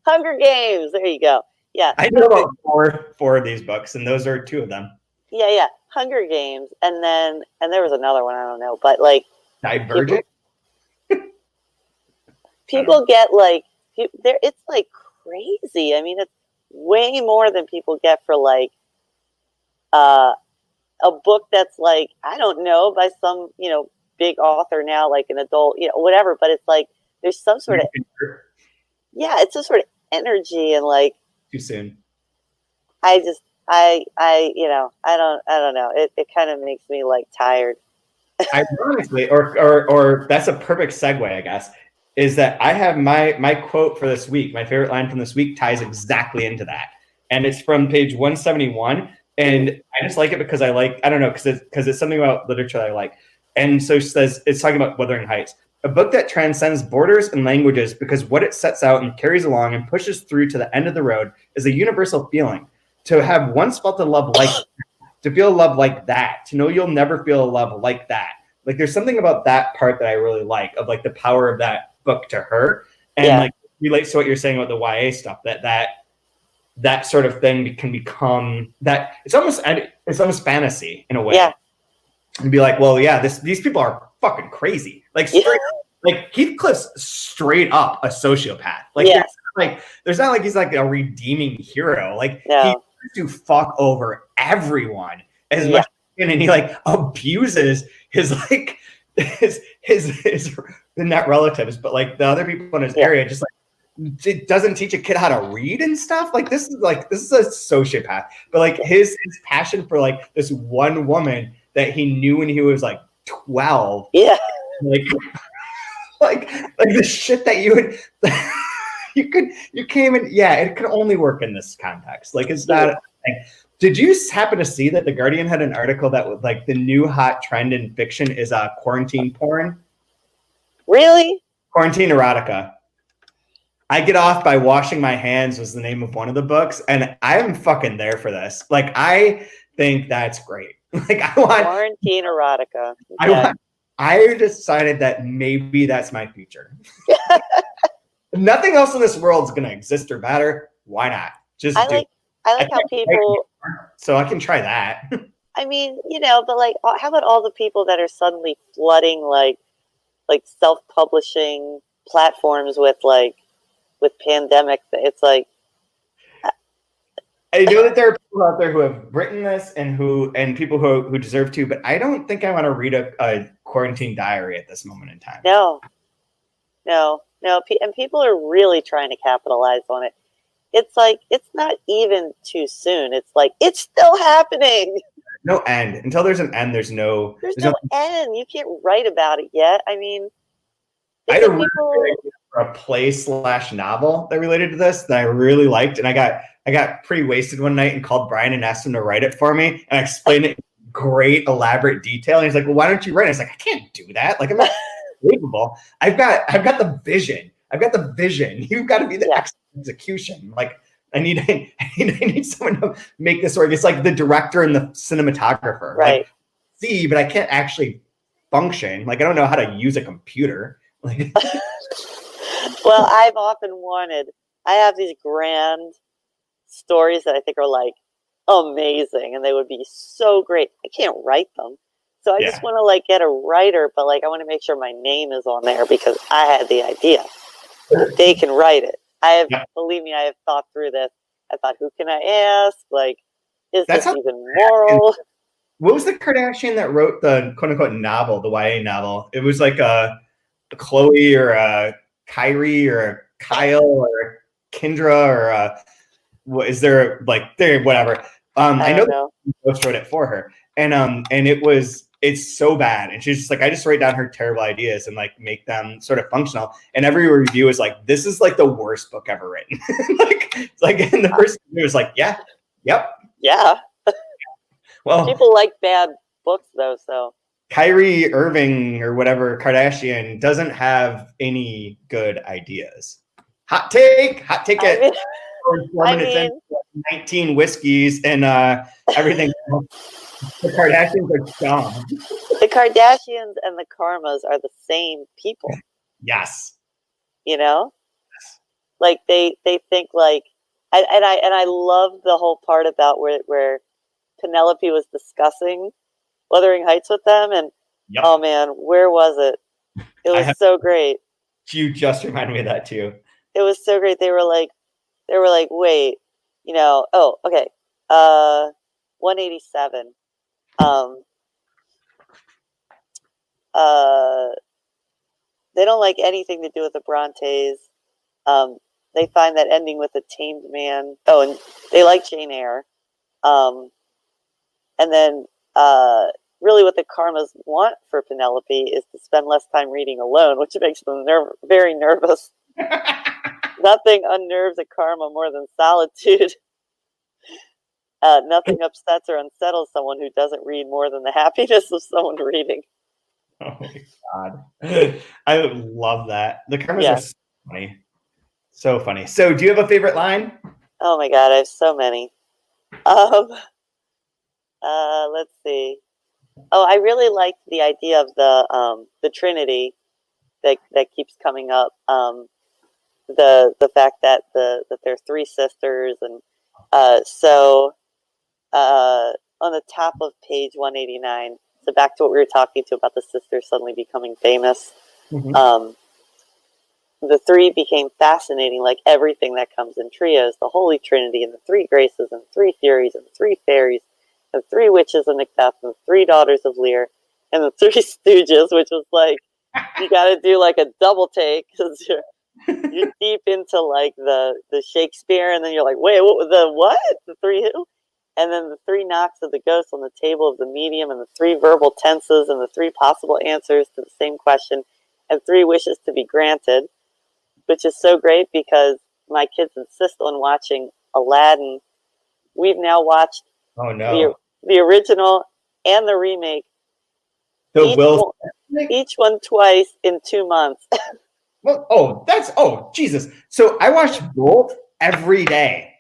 Hunger Games. There you go. Yeah. I know about four of these books, and those are two of them. Yeah. Hunger Games. And there was another one, I don't know. But like Divergent? People get like, it's like crazy. I mean, it's way more than people get for like a book that's like, I don't know, by some, big author now, like an adult, whatever. But it's like, there's some sort of, it's some sort of energy, and like, too soon. I don't know. It kind of makes me like tired. Ironically, or that's a perfect segue, I guess, is that I have my quote for this week. My favorite line from this week ties exactly into that. And it's from page 171. And I just like it because I don't know, because it's something about literature that I like. And so it's talking about Wuthering Heights, a book that transcends borders and languages, because what it sets out and carries along and pushes through to the end of the road is a universal feeling. To have once felt a love like that, to feel love like that, to know you'll never feel a love like that. Like, there's something about that part that I really like, of like the power of that book to her, and like relates to what you're saying about the YA stuff, that sort of thing can become that it's almost fantasy in a way. Yeah. And be like, well, yeah, these people are fucking crazy. Like, like Heathcliff's straight up a sociopath. Like, there's not like he's like a redeeming hero. Like, he tries to fuck over everyone as much, and he like abuses his like his not relatives, but like the other people in his area. Just like, it doesn't teach a kid how to read and stuff. Like, this is a sociopath. But like his passion for like this one woman that he knew when he was like 12. Yeah. Like the shit that you would you came in. Yeah, it could only work in this context. Like, it's not a thing. Did you happen to see that The Guardian had an article that was like, the new hot trend in fiction is quarantine porn? Really? Quarantine erotica. I Get Off by Washing My Hands was the name of one of the books, and I'm fucking there for this. Like, I think that's great. Like, I want quarantine erotica. I decided that maybe that's my future. Nothing else in this world is gonna exist or matter. Why not? I like how people. So I can try that. I mean, but like, how about all the people that are suddenly flooding like self-publishing platforms with pandemic? It's like, I know that there are people out there who have written this and people who deserve to, but I don't think I want to read a quarantine diary at this moment in time. No. And people are really trying to capitalize on it. It's like, it's not even too soon. It's like, it's still happening. No end. Until there's an end, there's no end. You can't write about it yet. I mean, I had a play/novel that related to this that I really liked, and I got pretty wasted one night and called Brian and asked him to write it for me, and I explained it in great elaborate detail. And he's like, "Well, why don't you write it?" I was like, "I can't do that. Like, I'm not capable. I've got the vision. I've got the vision. You've got to be the execution. Like I need someone to make this work. It's like the director and the cinematographer. Right. Like, see, but I can't actually function. Like I don't know how to use a computer. Like Well, I've often wanted, I have these grand stories that I think are like amazing and they would be so great. I can't write them. So I just want to like get a writer, but like I want to make sure my name is on there because I had the idea. They can write it. Believe me, I have thought through this. I thought, who can I ask? Like, is this even moral? What was the Kardashian that wrote the quote unquote novel, the YA novel? It was like a Chloe or a Kyrie or a Kyle or a Kendra or a, what is there like there, whatever. I know the ghost wrote it for her. And it's so bad. And she's just like, I just write down her terrible ideas and like make them sort of functional. And every review is like, this is like the worst book ever written. like in the first review was like, yeah. Well, people like bad books though, so Kyrie Irving or whatever Kardashian doesn't have any good ideas. Hot take it. 4 minutes in, 19 whiskeys and everything. The Kardashians are dumb. The Kardashians and the Karmas are the same people. Yes. You know? Yes. Like they think like I love the whole part about where Penelope was discussing Wuthering Heights with them and oh man, where was it? It was so great. You just reminded me of that too. It was so great. They were like, wait, you know, 187. They don't like anything to do with the Brontes. They find that ending with a tamed man. Oh, and they like Jane Eyre. And then really what the Karmas want for Penelope is to spend less time reading alone, which makes them very nervous. Nothing unnerves a Karma more than solitude. Nothing upsets or unsettles someone who doesn't read more than the happiness of someone reading. Oh my God. I love that. The Karmas are so funny. So funny. So do you have a favorite line? Oh my God, I have so many. Let's see. Oh, I really liked the idea of the Trinity that keeps coming up. The fact that that there are 3 sisters, and so on the top of page 189. So back to what we were talking to about the sisters suddenly becoming famous. Mm-hmm. The 3 became fascinating, like everything that comes in trios: the Holy Trinity, and the 3 graces, and 3 Furies, and 3 fairies, and 3 witches of Macbeth, and 3 daughters of Lear, and the 3 stooges, which was like, you got to do like a double take because you're deep into like the Shakespeare, and then you're like, wait, what? The 3 who? And then the 3 knocks of the ghost on the table of the medium, and the 3 verbal tenses, and the 3 possible answers to the same question, and 3 wishes to be granted, which is so great because my kids insist on watching Aladdin. We've now watched the original and the remake. Each one twice in 2 months. Well, Jesus. So I watched both every day.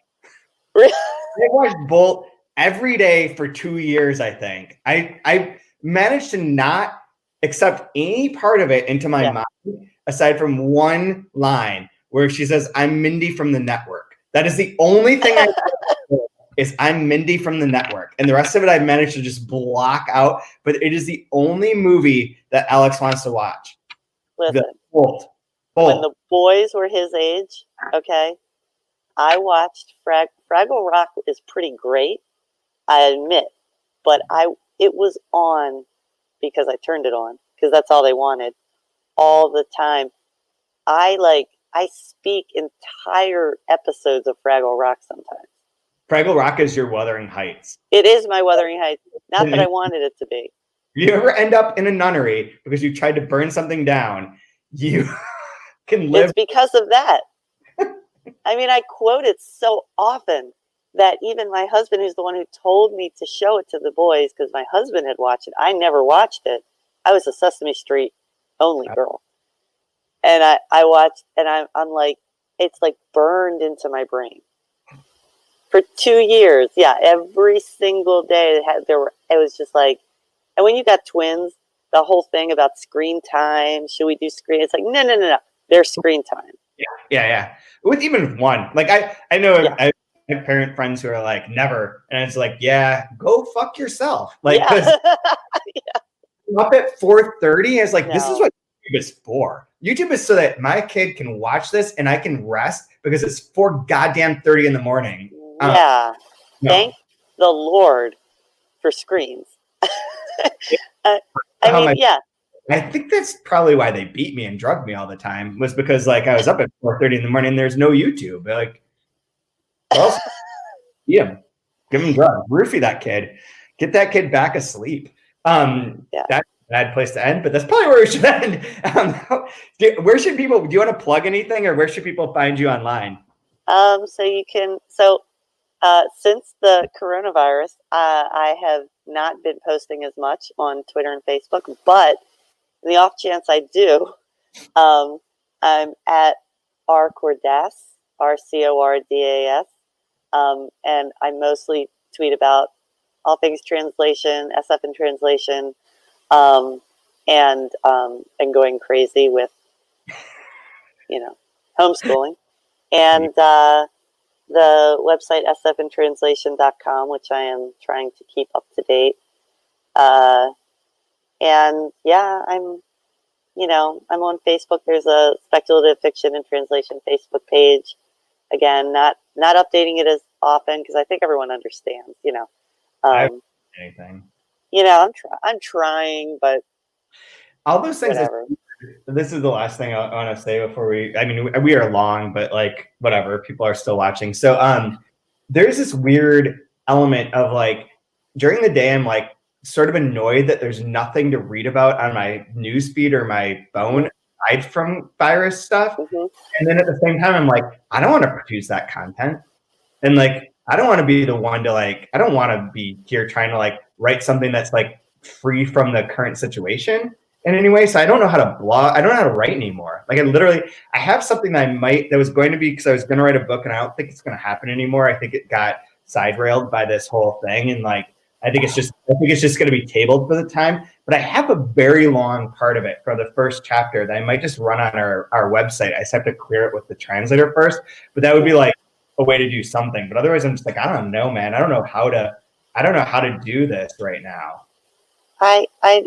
Really? I watched Bolt every day for 2 years, I think. I managed to not accept any part of it into my mind, aside from one line where she says, "I'm Mindy from the network." That is the only thing I is I'm Mindy from the network. And the rest of it I managed to just block out. But it is the only movie that Alex wants to watch. Listen, Bolt. When the boys were his age, okay, I watched Fraggle Rock is pretty great, I admit, but it was on because I turned it on because that's all they wanted all the time. I speak entire episodes of Fraggle Rock sometimes. Fraggle Rock is your Wuthering Heights. It is my Wuthering Heights. Not that I wanted it to be. If you ever end up in a nunnery because you tried to burn something down, you can live. It's because of that. I mean, I quote it so often that even my husband, who's the one who told me to show it to the boys, because my husband had watched it. I never watched it. I was a Sesame Street only girl. And I watched, and I'm like, it's like burned into my brain. For 2 years, yeah, every single day it was just like, and when you got twins, the whole thing about screen time, should we do screen? It's like, no, there's screen time. Yeah. With even one, like I know I have parent friends who are like never, and it's like, yeah, go fuck yourself. Like, because up at 4:30, it's like, this is what YouTube is for. YouTube is so that my kid can watch this and I can rest because it's 4:30 in the morning. Thank the Lord for screens. I think that's probably why they beat me and drugged me all the time, was because like I was up at 4:30 in the morning and there's no YouTube. They're like, well, give him drugs, roofie that kid, get that kid back asleep. That's a bad place to end, but that's probably where we should end. Where should people, do you want to plug anything, or where should people find you online? So you can, since the coronavirus, I have not been posting as much on Twitter and Facebook, but in the off chance I do, I'm at rcordas, RCORDAS, and I mostly tweet about all things translation, SF and translation, and going crazy with, homeschooling. And the website sfandtranslation.com, which I am trying to keep up to date. And yeah, I'm on Facebook. There's a speculative fiction and translation Facebook page. Again, not updating it as often because I think everyone understands, anything. I'm trying, but all those things. Whatever. This is the last thing I want to say before we are long, but like whatever, people are still watching. So there's this weird element of like during the day I'm like sort of annoyed that there's nothing to read about on my newsfeed or my phone aside from virus stuff. Mm-hmm. And then at the same time I'm like, I don't want to produce that content. And like I don't want to be the one to like, I don't want to be here trying to like write something that's like free from the current situation in any way. So I don't know how to blog. I don't know how to write anymore. Like I have something that was going to be, because I was going to write a book and I don't think it's going to happen anymore. I think it got side railed by this whole thing. And like, I think it's just going to be tabled for the time, but I have a very long part of it for the first chapter that I might just run on our website. I just have to clear it with the translator first, but that would be like a way to do something. But otherwise I'm just like, I don't know, man. I don't know how to do this right now. I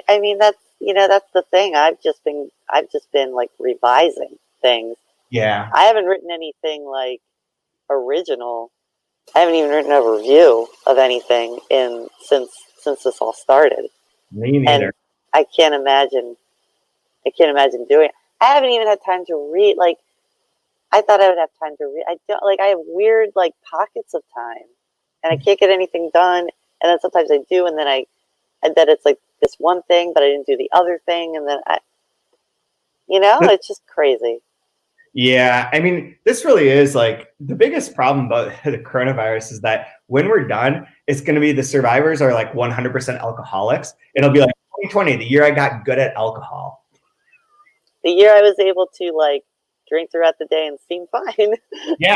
mean, that's the thing. I've just been like revising things. Yeah. I haven't written anything like original. I haven't even written a review of anything since this all started. Me neither. And I can't imagine doing it. I haven't even had time to read. Like, I thought I would have time to read. I don't, like, I have weird like pockets of time and I can't get anything done. And then sometimes I do. And then it's like this one thing, but I didn't do the other thing. And then it's just crazy. Yeah. I mean, this really is like the biggest problem about the coronavirus is that when we're done, it's going to be the survivors are like 100% alcoholics. It'll be like 2020, the year I got good at alcohol. The year I was able to like drink throughout the day and seem fine. Yeah.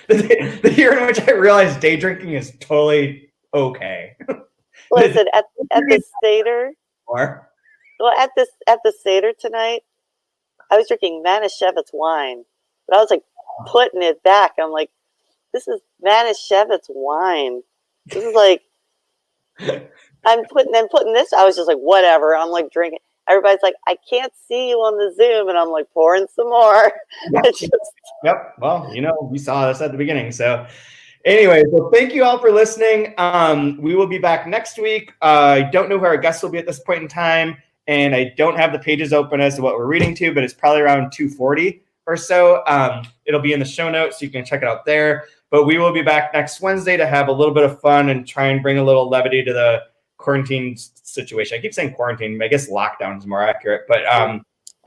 The year in which I realized day drinking is totally okay. Listen, at the Seder, at the Seder tonight, I was drinking Manischewitz wine, but I was like putting it back. I'm like, this is Manischewitz wine. This is like, I'm putting this. I was just like, whatever. I'm like drinking. Everybody's like, I can't see you on the Zoom, and I'm like pouring some more. Yep. Well, we saw this at the beginning. So anyway, so thank you all for listening. We will be back next week. I don't know who our guests will be at this point in time. And I don't have the pages open as to what we're reading to, but it's probably around 240 or so. It'll be in the show notes, so you can check it out there. But we will be back next Wednesday to have a little bit of fun and try and bring a little levity to the quarantine situation. I keep saying quarantine, I guess lockdown is more accurate. But I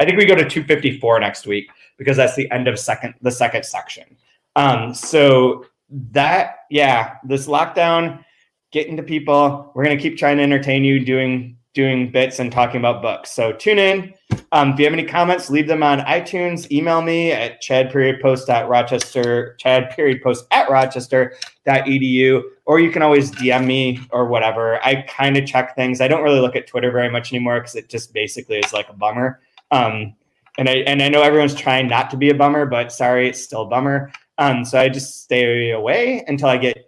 think we go to 254 next week because that's the end of the second section. So that, this lockdown, getting to people. We're going to keep trying to entertain you, doing doing bits and talking about books. So tune in. If you have any comments, leave them on iTunes. Email me at chad.post@rochester.edu, or you can always DM me or whatever. I kind of check things. I don't really look at Twitter very much anymore because it just basically is like a bummer. And I know everyone's trying not to be a bummer, but sorry, it's still a bummer. So I just stay away until I get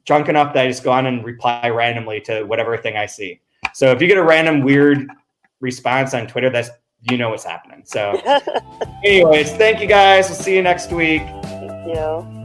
drunk enough that I just go on and reply randomly to whatever thing I see. So if you get a random weird response on Twitter, that's, you know what's happening. So anyways, thank you guys. We'll see you next week. Thank you.